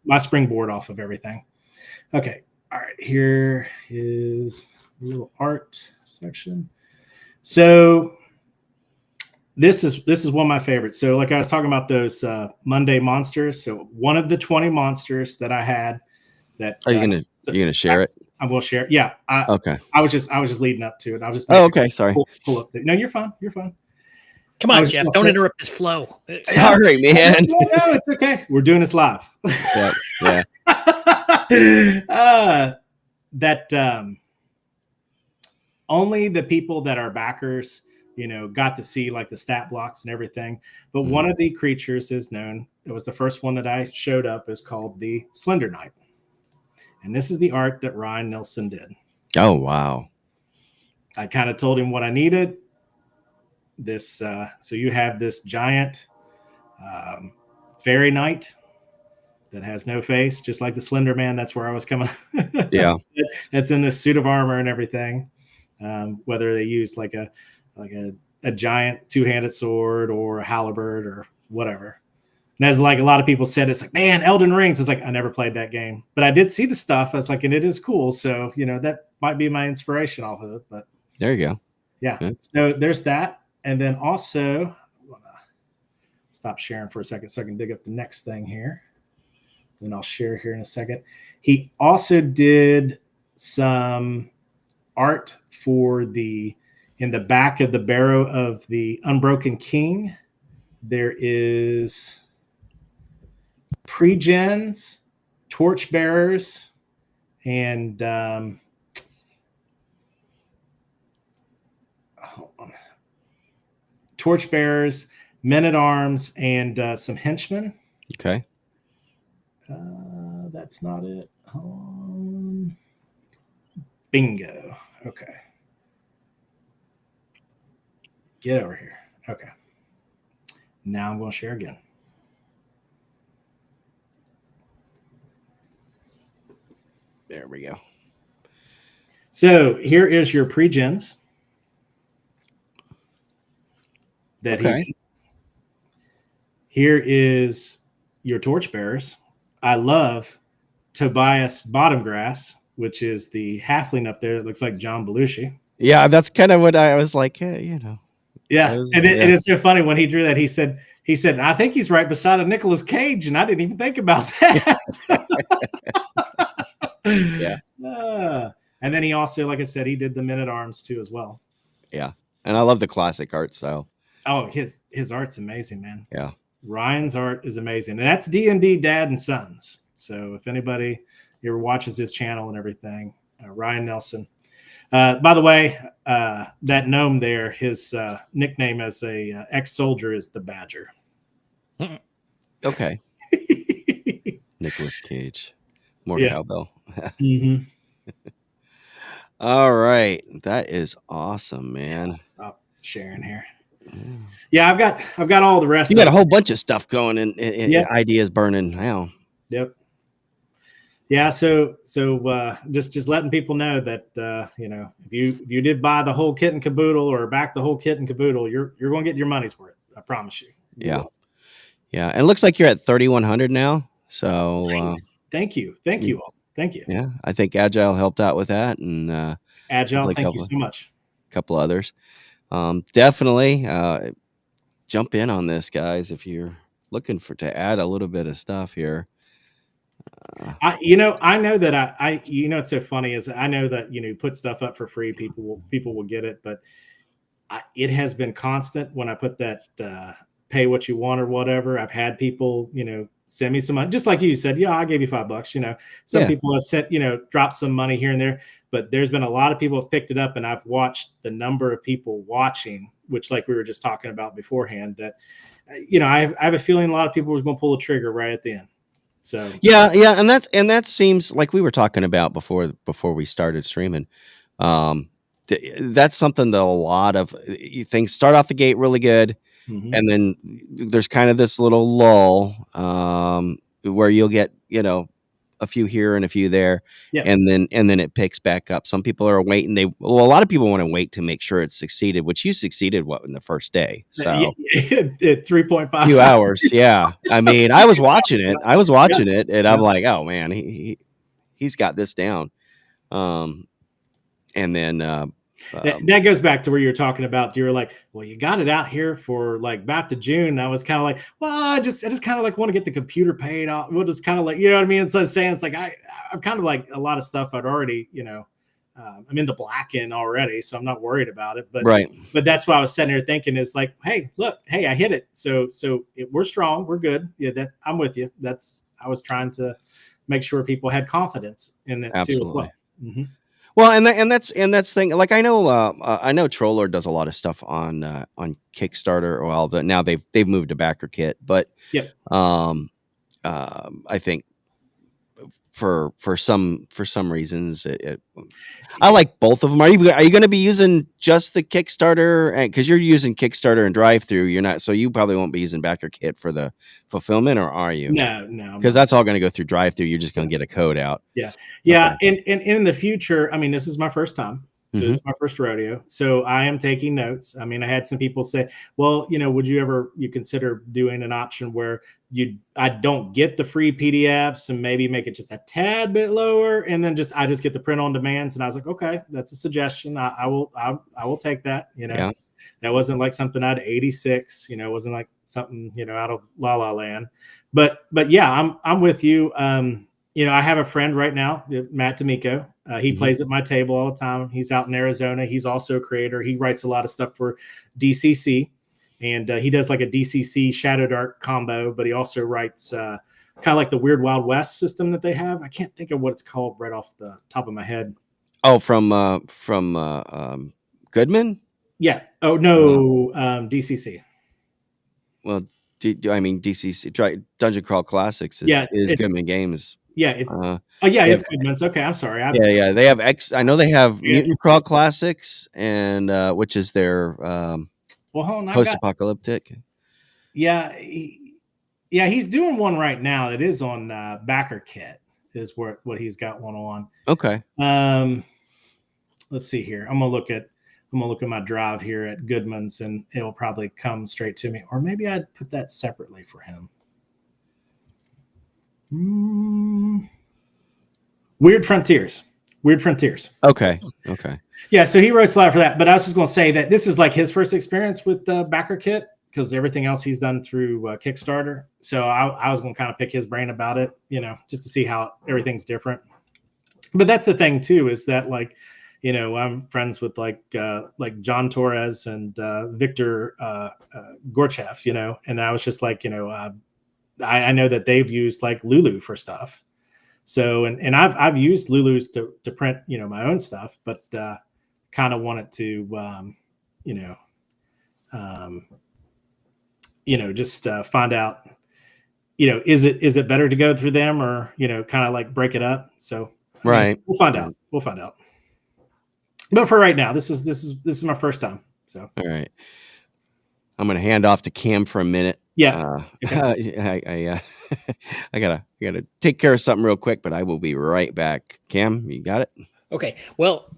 my springboard off of everything. Okay. All right. Here is a little art section. So this is one of my favorites. So like I was talking about those Monday monsters. So one of the 20 monsters that I had that are you gonna share it? I'm going to share it. Yeah. Okay. I was just leading up to it. I was just okay. Sorry. Pull up there. No, you're fine. You're fine. Come on, Jess. Don't interrupt his flow. Sorry, man. No, it's okay. We're doing this live. Yeah. Only the people that are backers, got to see like the stat blocks and everything. But one of the creatures is known. It was the first one that I showed up, is called the Slender Knight. And this is the art that Ryan Nilsson did. Oh, wow. I kind of told him what I needed. This, so you have this giant fairy knight that has no face, just like the Slender Man. That's where I was coming. Yeah. That's in this suit of armor and everything. Whether they use like a giant 2-handed sword or a halberd or whatever. And as like a lot of people said, it's like, man, Elden Rings. It's like, I never played that game, but I did see the stuff. I was like, and it is cool. So, that might be my inspiration off of it. But there you go. Yeah. So there's that. And then also, I want to stop sharing for a second so I can dig up the next thing here. Then I'll share here in a second. He also did some art for in the back of the barrow of the Unbroken King. There is pre-gens, torchbearers, and torchbearers, men-at-arms, and some henchmen. Okay. That's not it. Bingo. Okay. Get over here. Okay. Now I'm going to share again. There we go. So here is your pre-gens. Okay. Here is your torchbearers. I love Tobias Bottomgrass, which is the halfling up there that looks like John Belushi. Yeah, that's kind of what I was like. Hey, Yeah, and it's so funny when he drew that. He said, I think he's right beside a Nicolas Cage, and I didn't even think about that. Yeah. And then he also, like I said, he did the Men-at-Arms too as well. Yeah, and I love the classic art style. Oh, his art's amazing, man. Yeah, Ryan's art is amazing, and that's D&D Dad and Sons. So if anybody ever watches his channel and everything, Ryan Nelson. By the way, that gnome there, his nickname as a ex-soldier is the Badger. Okay. Nicolas Cage, more cowbell. Mm-hmm. All right, that is awesome, man. Stop sharing here. Yeah, I've got all the rest. You got a whole bunch of stuff going and ideas burning now. Yep. Yeah, so just letting people know that if you did buy the whole kit and caboodle or back the whole kit and caboodle, you're going to get your money's worth. I promise you. Yeah. Yeah, and it looks like you're at 3,100 now. So nice. Thank you all. Thank you. Yeah, I think Agile helped out with that, and Agile, thank you so much. A couple others. Definitely jump in on this, guys, if you're looking to add a little bit of stuff here. I know that it's so funny is I know that put stuff up for free, people will get it, but it has been constant when I put that pay what you want or whatever. I've had people send me some money, just like you said. I gave you $5. Some people have sent dropped some money here and there, but there's been a lot of people have picked it up, and I've watched the number of people watching, which like we were just talking about beforehand, that I have a feeling a lot of people was going to pull the trigger right at the end. So yeah, and that seems like we were talking about before we started streaming. That's something that a lot of things start off the gate really good, and then there's kind of this little lull where you'll get a few here and a few there, and then it picks back up. Some people are waiting. A lot of people want to wait to make sure it's succeeded, which you succeeded in the first day. So 3.5 few hours. Yeah. I mean, I was watching it, and I'm like, oh man, he's got this down. And then that goes back to where you're talking about. You were like, well, you got it out here for like back to June. I was kind of like, well, I just kind of like want to get the computer paid off. We'll just kind of like, you know what I mean? So saying it's like I'm kind of like a lot of stuff I'd already, I'm in the black end already, so I'm not worried about it. But but that's what I was sitting here thinking is like, hey, look, I hit it. So we're strong, we're good. Yeah, that I'm with you. I was trying to make sure people had confidence in that too as well. Mm-hmm. Well, and that's thing. Like I know Troller does a lot of stuff on Kickstarter. Well, now they've moved to backer kit, but I think for some reasons I like both of them. Are you going to be using just the Kickstarter? And because you're using Kickstarter and drive-through, you're not. So you probably won't be using backer kit for the fulfillment, or are you? No. Because that's all going to go through drive-through. You're just going to get a code out. Yeah. Okay. And in the future, I mean, this is my first time. So Mhm. it's my first rodeo. So I am taking notes. I mean, I had some people say, well, would you consider doing an option where I don't get the free PDFs and maybe make it just a tad bit lower, and then I just get the print on demands. And I was like, okay, that's a suggestion. I will take that. Yeah. That wasn't like something out of 86, it wasn't like something, out of La La Land. But yeah, I'm with you. I have a friend right now, Matt D'Amico. He plays at my table all the time. He's out in Arizona. He's also a creator. He writes a lot of stuff for DCC, and he does like a DCC Shadow Dark combo, but he also writes kind of like the Weird Wild West system that they have. I can't think of what it's called right off the top of my head. Oh, from Goodman? Yeah. Oh, no, DCC. Well, I mean DCC Dungeon Crawl Classics Yeah, is it's Goodman Games. yeah, it's Uh, yeah, they it's have, Goodman's. Okay, I'm sorry. yeah. They have I know they have Yeah. Mutant Crawl Classics, and which is their Well, hold on, post-apocalyptic. He's doing one right now that is on Backer Kit, is what he's got one on. Okay. Let's see here. I'm gonna look at my drive here at Goodman's, and it'll probably come straight to me. Or maybe I'd put that separately for him. Weird Frontiers. Okay. Yeah, so he writes a lot for that. But I was just going to say that this is like his first experience with the Backer Kit, because everything else he's done through Kickstarter. So I was going to kind of pick his brain about it, just to see how everything's different. But that's the thing too, is that like, I'm friends with like John Torres and Victor Gorchev, and I was just like, I know that they've used like Lulu for stuff. So, and I've used Lulu's to print, my own stuff, but kind of wanted to, just find out, is it better to go through them, or, kind of like break it up. So Right. We'll find out. But for right now, this is my first time. So, all right. I'm going to hand off to Cam for a minute. Yeah. Okay. I gotta take care of something real quick, but I will be right back. Cam, you got it? Okay. Well,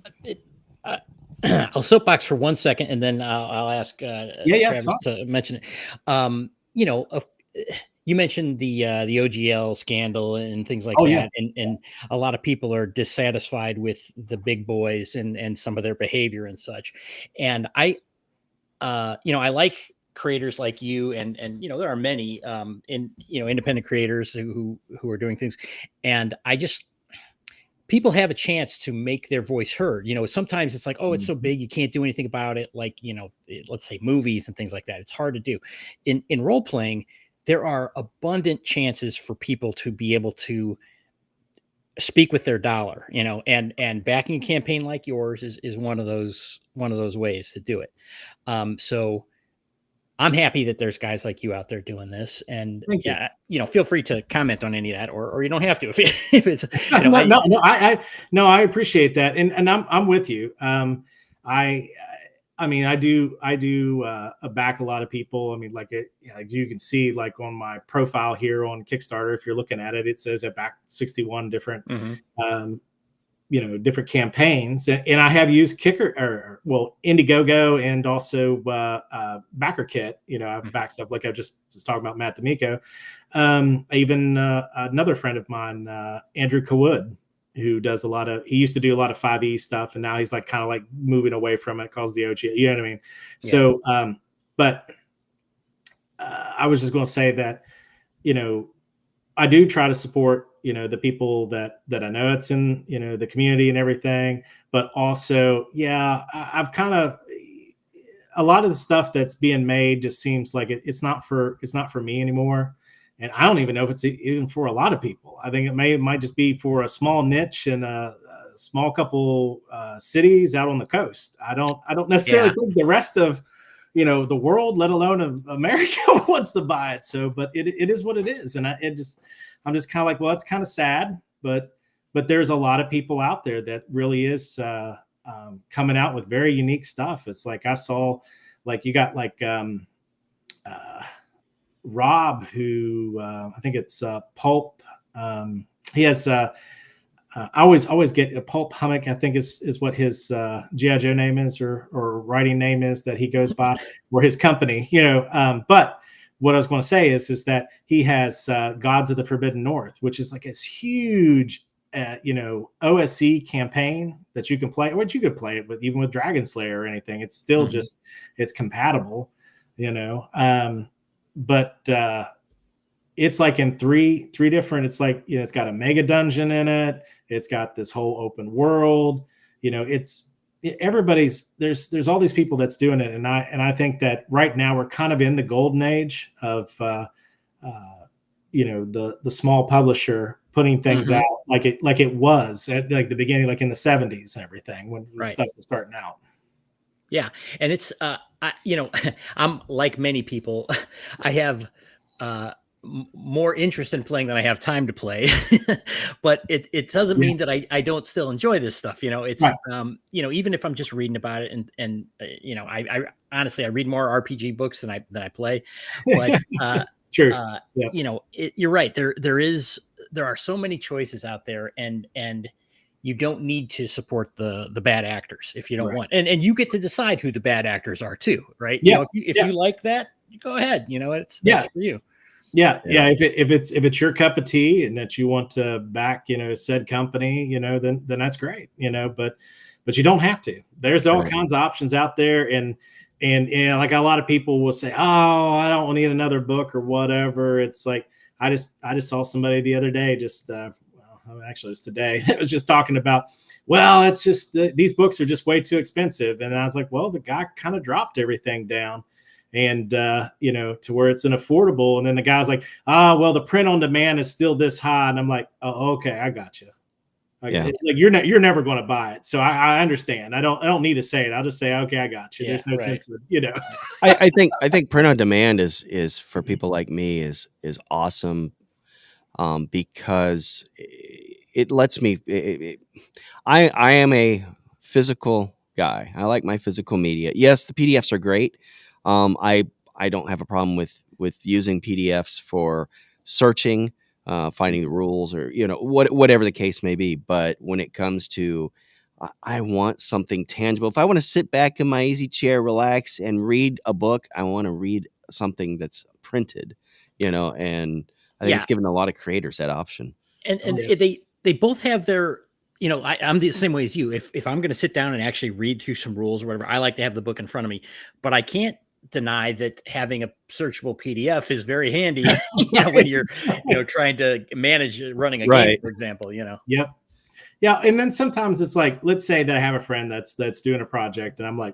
I'll soapbox for 1 second, and then I'll ask Travis to mention it. You mentioned the OGL scandal and things like that, and a lot of people are dissatisfied with the big boys and some of their behavior and such. And I like creators like you, and there are many independent creators who are doing things, and people have a chance to make their voice heard. Sometimes it's like, oh, it's so big, you can't do anything about it. Like, let's say movies and things like that. It's hard to do. In role playing, there are abundant chances for people to be able to speak with their dollar, and backing a campaign like yours is one of those ways to do it. So I'm happy that there's guys like you out there doing this, and feel free to comment on any of that, or you don't have to if it's I appreciate that, and I'm with you. I do back a lot of people. I mean, like you can see, like on my profile here on Kickstarter, if you're looking at it, it says I backed 61 different different campaigns, and I have used Indiegogo and also Backer Kit. I've backed stuff like I just talking about Matt D'Amico. Even another friend of mine, Andrew Kawood, who does he used to do a lot of 5e stuff, and now he's like kind of like moving away from it because the OG, you know what I mean? Yeah. So, but I was just going to say that, I do try to support, the people that I know it's in, the community and everything, but also, I've kind of, a lot of the stuff that's being made just seems like it's not for me anymore. And I don't even know if it's even for a lot of people. I think it might just be for a small niche and a small couple cities out on the coast. I don't necessarily think the rest of, the world, let alone America, wants to buy it. So, but it is what it is. And I'm just kind of like, well, it's kind of sad, but there's a lot of people out there that really is coming out with very unique stuff. It's like, I saw, like, you got like, Rob, who I think it's Pulp. He has I always get Pulp Hummock, I think is what his G.I. Joe name is or writing name is that he goes by, or his company, but what I was going to say is that he has Gods of the Forbidden North, which is like this huge OSC campaign that you can play, or you could play it with, even with Dragonslayer or anything. It's still just, it's compatible, but it's like in three different, it's like, it's got a mega dungeon in it. It's got this whole open world, everybody's there's all these people that's doing it. And I think that right now we're kind of in the golden age of, the small publisher putting things out like it was at like the beginning, like in the 70s and everything, when stuff was starting out. Yeah. And it's, I'm like many people, I have, more interest in playing than I have time to play, but it doesn't mean that I don't still enjoy this stuff. It's, right. Even if I'm just reading about it and I honestly, I read more RPG books than I play, but, sure. You're right. There are so many choices out there, and you don't need to support the bad actors if you don't want, and you get to decide who the bad actors are too. Right. Yeah. If you like that, go ahead, that's for you. Yeah. If it's your cup of tea and that you want to back, said company, then that's great, but you don't have to. There's all kinds of options out there. And like a lot of people will say, oh, I don't need another book or whatever. It's like, I just saw somebody the other day, actually it was today. It was just talking about, well, it's just these books are just way too expensive. And I was like, well, the guy kind of dropped everything down. And, to where it's an affordable. And then the guy's like, well, the print on demand is still this high. And I'm like, oh, okay, I got you. Like, you're never going to buy it. So I understand. I don't need to say it. I'll just say, okay, I got you. There's no sense of, I think print on demand is for people like me is awesome. Because it lets me, I am a physical guy. I like my physical media. Yes, the PDFs are great. I don't have a problem with using PDFs for searching, finding the rules, or whatever the case may be. But when it comes to, I want something tangible. If I want to sit back in my easy chair, relax, and read a book, I want to read something that's printed. And I think it's given a lot of creators that option. And they both have their. I'm the same way as you. If I'm going to sit down and actually read through some rules or whatever, I like to have the book in front of me. But I can't deny that having a searchable PDF is very handy. When you're trying to manage running a game, for example. Yep. Yeah, and then sometimes it's like, let's say that I have a friend that's doing a project, and I'm like,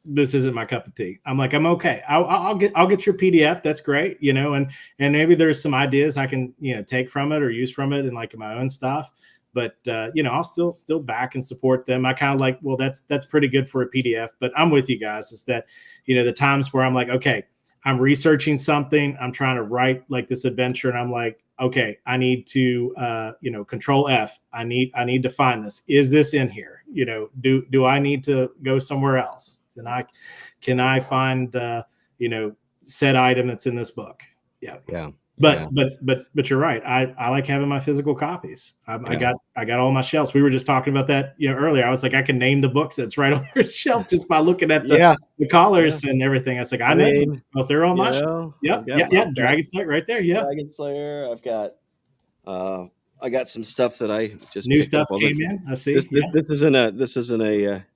this isn't my cup of tea. I'm like, I'm okay. I'll get your PDF. That's great. And maybe there's some ideas I can take from it or use from it in like my own stuff. But I'll still back and support them. I kind of like, well, that's pretty good for a PDF. But I'm with you guys. Is that the times where I'm like, okay, I'm researching something, I'm trying to write like this adventure, and I'm like, okay, I need to Control F. I need to find this. Is this in here? Do I need to go somewhere else? Can I find said item that's in this book? Yeah. But you're right. I like having my physical copies. I got all my shelves. We were just talking about that earlier. I was like, I can name the books that's right on your shelf just by looking at the collars and everything. I was like, I mean, because they're on my shelf. Yep. Dragonslayer right there. Yeah. Dragonslayer. I've got I got some stuff that I just new picked stuff up. came in. I see. This isn't a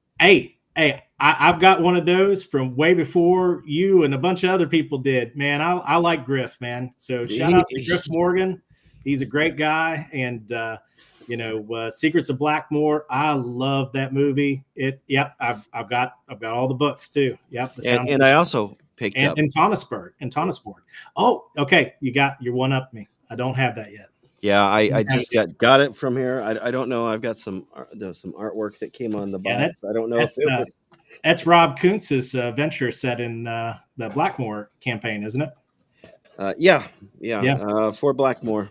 Hey, I've got one of those from way before you and a bunch of other people did, man. I like Griff, man. So shout out to Griff Morgan. He's a great guy. And, Secrets of Blackmore. I love that movie. I've got all the books too. Yep. And I also picked up in Tonnisburg. Oh, okay. You're one up me. I don't have that yet. Yeah, I just got it from here. I don't know. I've got some artwork that came on the box. I don't know if it was. That's Rob Kuntz's venture set in the Blackmore campaign, isn't it? Yeah. For Blackmore.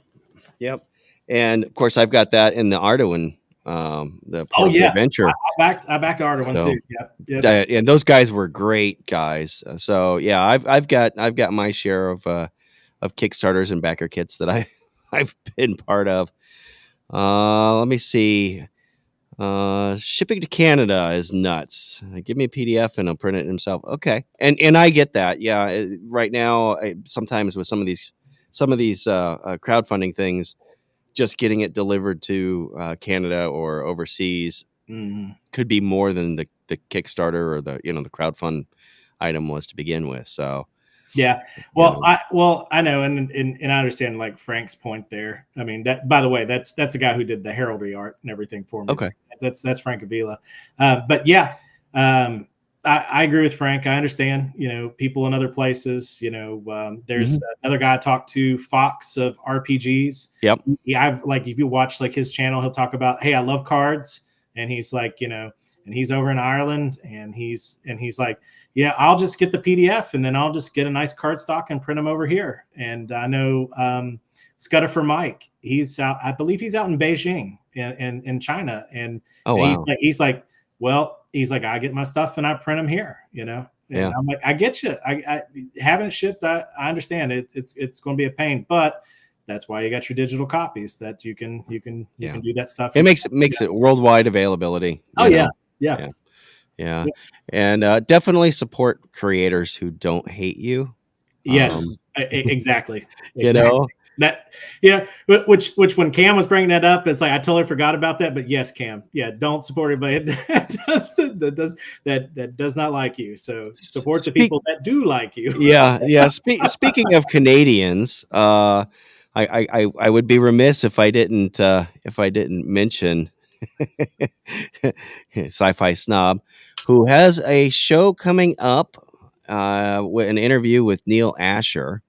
Yep. And of course, I've got that in the Arduin, the adventure. I backed Arduin too. Yep. And those guys were great guys. So yeah, I've got my share of Kickstarters and backer kits that I've been part of. Let me see. Shipping to Canada is nuts. Give me a PDF and I'll print it himself. Okay, and I get that. Yeah, right now, sometimes with some of these crowdfunding things, just getting it delivered to Canada or overseas could be more than the Kickstarter or the the crowdfund item was to begin with. So yeah, well, I know, and I understand like Frank's point there. I mean, that, by the way, that's the guy who did the heraldry art and everything for me. Okay, that's Frank Avila. But yeah, I agree with Frank. I understand, people in other places. There's another guy I talked to, Fox of RPGs. Yep. I've like, if you watch like his channel, he'll talk about, hey, I love cards, and he's like, and he's over in Ireland, and he's like, yeah, I'll just get the PDF and then I'll just get a nice cardstock and print them over here. And I know Scudder for Mike, he's out, I believe he's out in Beijing in China. And, wow. he's like, I get my stuff and I print them here, And I'm like, I get you. I haven't shipped. I understand it's going to be a pain, but that's why you got your digital copies that you can do that stuff. It makes it worldwide availability. Oh, yeah. Yeah. And definitely support creators who don't hate you. Yes, exactly. That, which when Cam was bringing that up, it's like I totally forgot about that. But yes, Cam, don't support anybody that does not like you. So support the people that do like you. Yeah. Speaking of Canadians, I would be remiss if I didn't mention Sci-Fi Snob, who has a show coming up, with an interview with Neil Asher,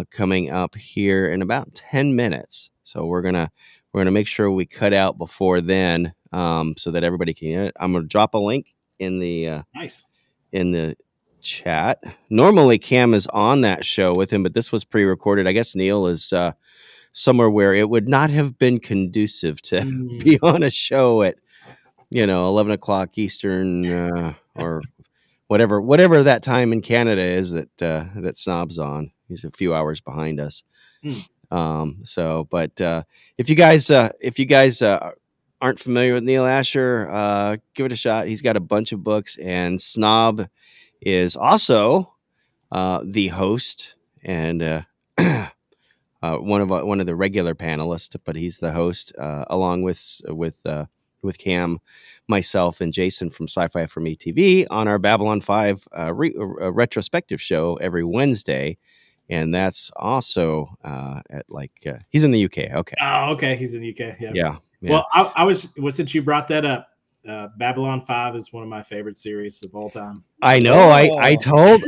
coming up here in about 10 minutes. So we're gonna make sure we cut out before then, so that everybody can hear it. I'm gonna drop a link in the in the chat. Normally Cam is on that show with him, but this was pre-recorded. I guess Neil is somewhere where it would not have been conducive to be on a show at 11 o'clock Eastern, or whatever that time in Canada is that Snob's on. He's a few hours behind us. But if you guys aren't familiar with Neil Asher, give it a shot. He's got a bunch of books, and Snob is also the host and one of the regular panelists, but he's the host, along with Cam, myself, and Jason from Sci-Fi for Me TV on our Babylon 5 retrospective show every Wednesday. And that's also at he's in the UK. Okay. Oh, okay. He's in the UK. Yeah. Well, I was since you brought that up, Babylon 5 is one of my favorite series of all time. I know. I told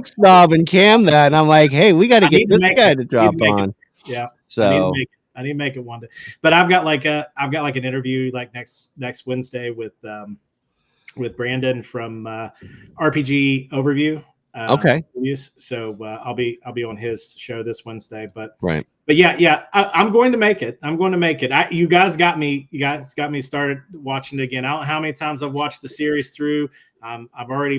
Snob and Cam that, and I'm like, hey, we got to get this guy to drop on. Yeah. So I need to make it one day. But I've got an interview like next Wednesday with Brandon from RPG Overview. Okay. So I'll be on his show this Wednesday. But right. But yeah, I'm going to make it. You guys got me started watching it again. I don't know how many times I've watched the series through. I'm already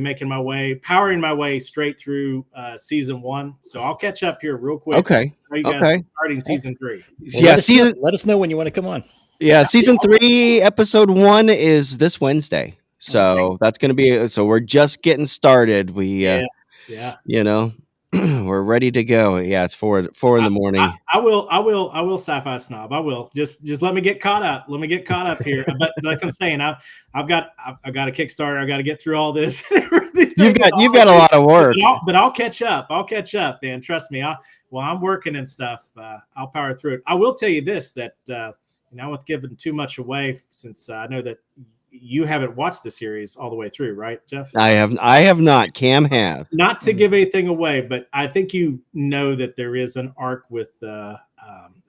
powering my way straight through season 1. So I'll catch up here real quick. Okay. Starting season 3. Well, let us know when you want to come on. Yeah, season 3, episode 1 is this Wednesday. So that's going to be. So we're just getting started. We're ready to go. Yeah, it's 4 in the morning. I will Sci-Fi Snob. I will just let me get caught up. Let me get caught up here. But like I'm saying, I've got a Kickstarter. I got to get through all this. You've got a lot of work. But I'll catch up. Man. Trust me. While I'm working and stuff, I'll power through it. I will tell you this, that without giving too much away, since I know that you haven't watched the series all the way through, right, Jeff? I have not. Cam has. Not to give anything away, but I think you know that there is an arc with a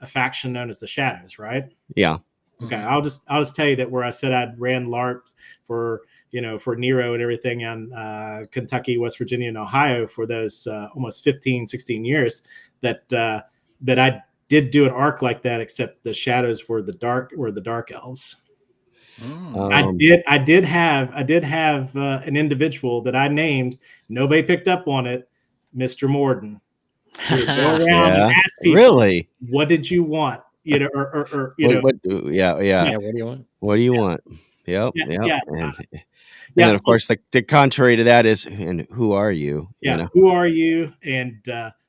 faction known as the Shadows, right? Yeah. Okay. I'll just tell you that where I said I'd ran LARPs for Nero and everything in Kentucky, West Virginia, and Ohio for those almost 15, 16 years, that I did do an arc like that, except the Shadows were the dark elves. I did have an individual that I named. Nobody picked up on it, Mr. Morden. Go around and ask people, really, what did you want? you know, or you know, yeah. Yeah. What do you want? What do you want? Yep. yeah, Yep. yeah, And yeah. then of course the contrary to that is, and who are you? Yeah, You know? who are you? And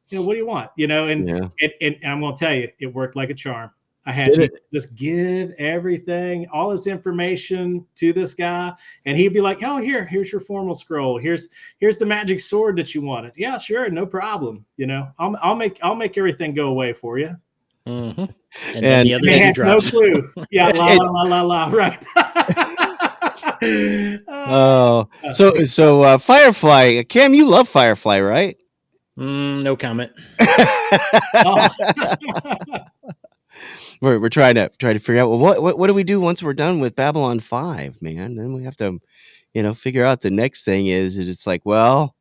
you know, what do you want? You know, Yeah. and I'm gonna tell you, it worked like a charm. I had Did people it? just give everything, all this information to this guy, and he'd be like, "Oh, here's your formal scroll. Here's the magic sword that you wanted. Yeah, sure, no problem. You know, I'll make everything go away for you." Mm-hmm. And then And the other They shoe had no drops. clue. Yeah, la la la la la. Right. oh, so Firefly, Cam, you love Firefly, right? No comment. Oh. we're trying to figure out, well, what do we do once we're done with Babylon 5, man? Then we have to, figure out the next thing is, it's like, well,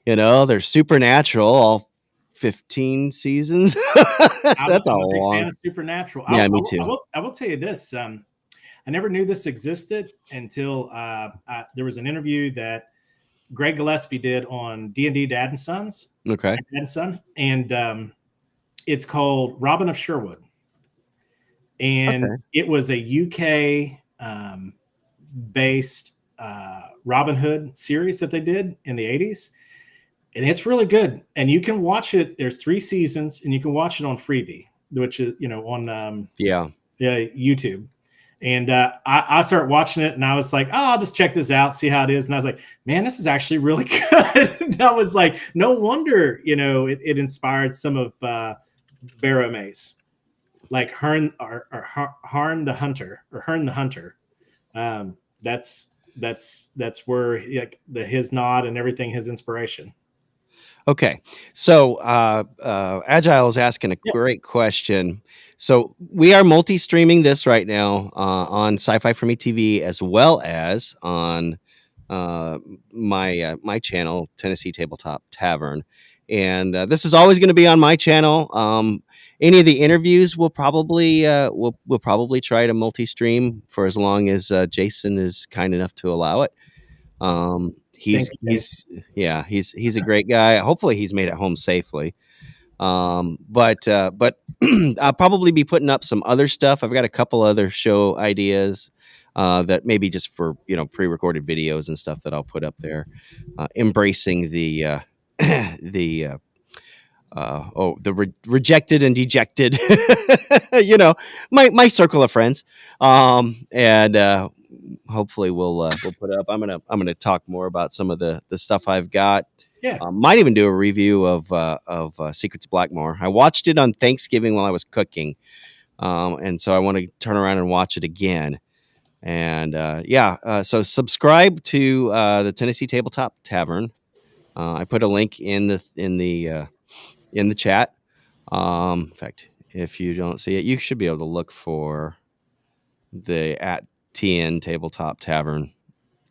they're supernatural all 15 seasons. That's a I'm a big fan long. of Supernatural. Yeah, me too. I will tell you this. I never knew this existed until there was an interview that Greg Gillespie did on D&D Dad and Sons. Okay. Dad and Son, and it's called Robin of Sherwood, and it was a UK based Robin Hood series that they did in the 80s, and it's really good. And you can watch it. There's 3 seasons, and you can watch it on Freevee, which is on YouTube. And I started watching it, and I was like, "Oh, I'll just check this out, see how it is." And I was like, "Man, this is actually really good." And I was like, "No wonder, it inspired some of Barrow Mace, like Hearn the Hunter or Hearn the Hunter." That's where his nod and everything, his inspiration. Okay, so Agile is asking a great question. So we are multi-streaming this right now on Sci-Fi for Me TV, as well as on my channel, Tennessee Tabletop Tavern, and this is always going to be on my channel. Any of the interviews we'll probably try to multi-stream for as long as Jason is kind enough to allow it. He's a great guy. Hopefully he's made it home safely. But I'll probably be putting up some other stuff. I've got a couple other show ideas that maybe just for pre-recorded videos and stuff that I'll put up there, embracing the rejected and dejected, my circle of friends, and hopefully we'll put it up. I'm gonna talk more about some of the stuff I've got. Yeah, might even do a review of Secrets of Blackmoor. I watched it on Thanksgiving while I was cooking, and so I want to turn around and watch it again. And so subscribe to the Tennessee Tabletop Tavern. I put a link in the chat. In fact, if you don't see it, you should be able to look for the @TN Tabletop Tavern,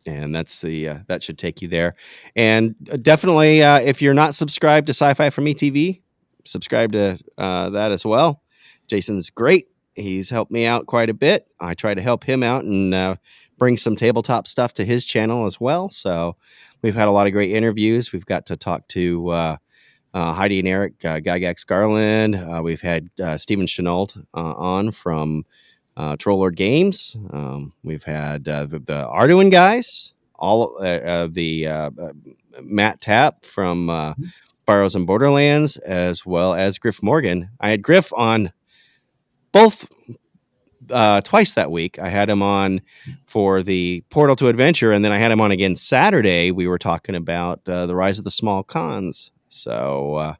and that's that should take you there. And definitely, if you're not subscribed to Sci-Fi for Me TV, subscribe to that as well. Jason's great. He's helped me out quite a bit. I try to help him out and bring some tabletop stuff to his channel as well. So we've had a lot of great interviews. We've got to talk to Heidi and Eric Gygax Garland. We've had Stephen Chenault on from Troll Lord Games. We've had the Arduin guys, all the Matt Tapp from Burrows and Borderlands, as well as Griff Morgan. I had Griff on both twice that week. I had him on for the Portal to Adventure, and then I had him on again Saturday. We were talking about the Rise of the Small Cons, so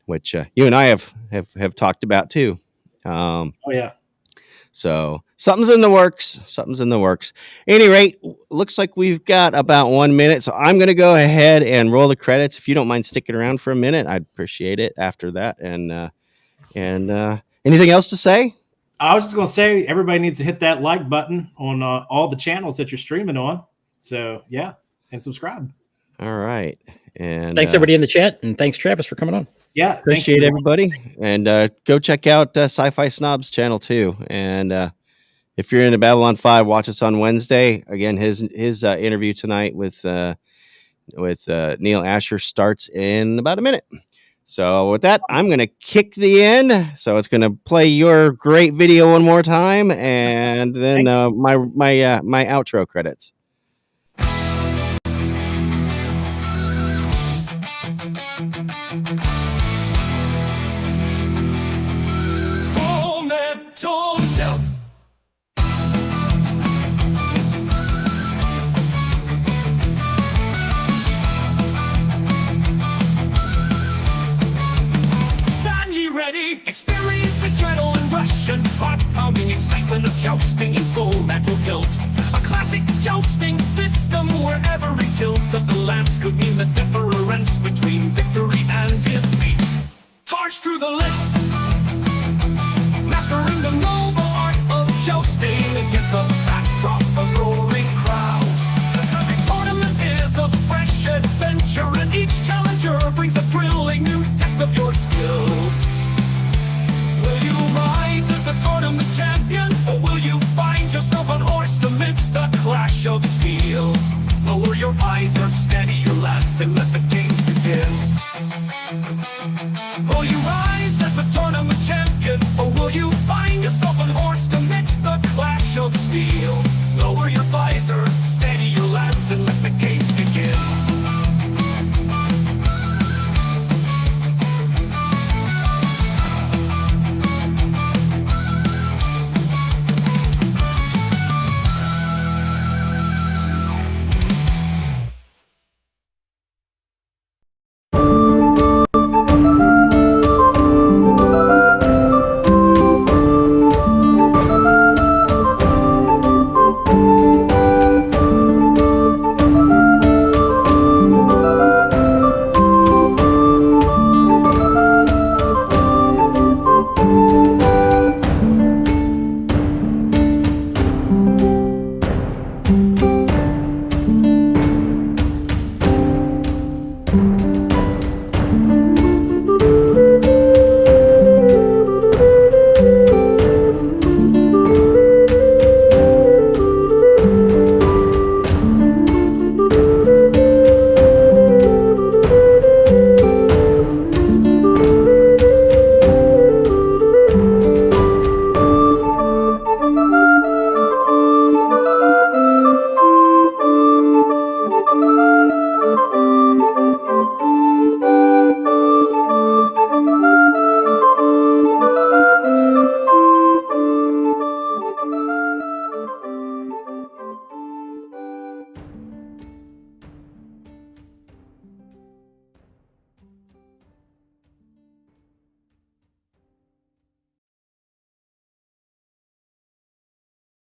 which you and I have talked about too. Oh yeah. So something's in the works. At any rate, looks like we've got about 1 minute. So I'm going to go ahead and roll the credits. If you don't mind sticking around for a minute, I'd appreciate it after that. And anything else to say? I was just going to say, everybody needs to hit that like button on all the channels that you're streaming on. So yeah, and subscribe. All right. And thanks everybody in the chat, and thanks Travis for coming on. Yeah, appreciate everybody, and go check out Sci-Fi Snob's channel too. And if you're into Babylon 5, watch us on Wednesday. Again, his interview tonight with Neil Asher starts in about a minute. So with that, I'm going to kick the end. So it's going to play your great video one more time, and then my outro credits. Full Metal Delta. Stand ye ready, experience adrenaline rush and heart-pounding excitement of jousting in full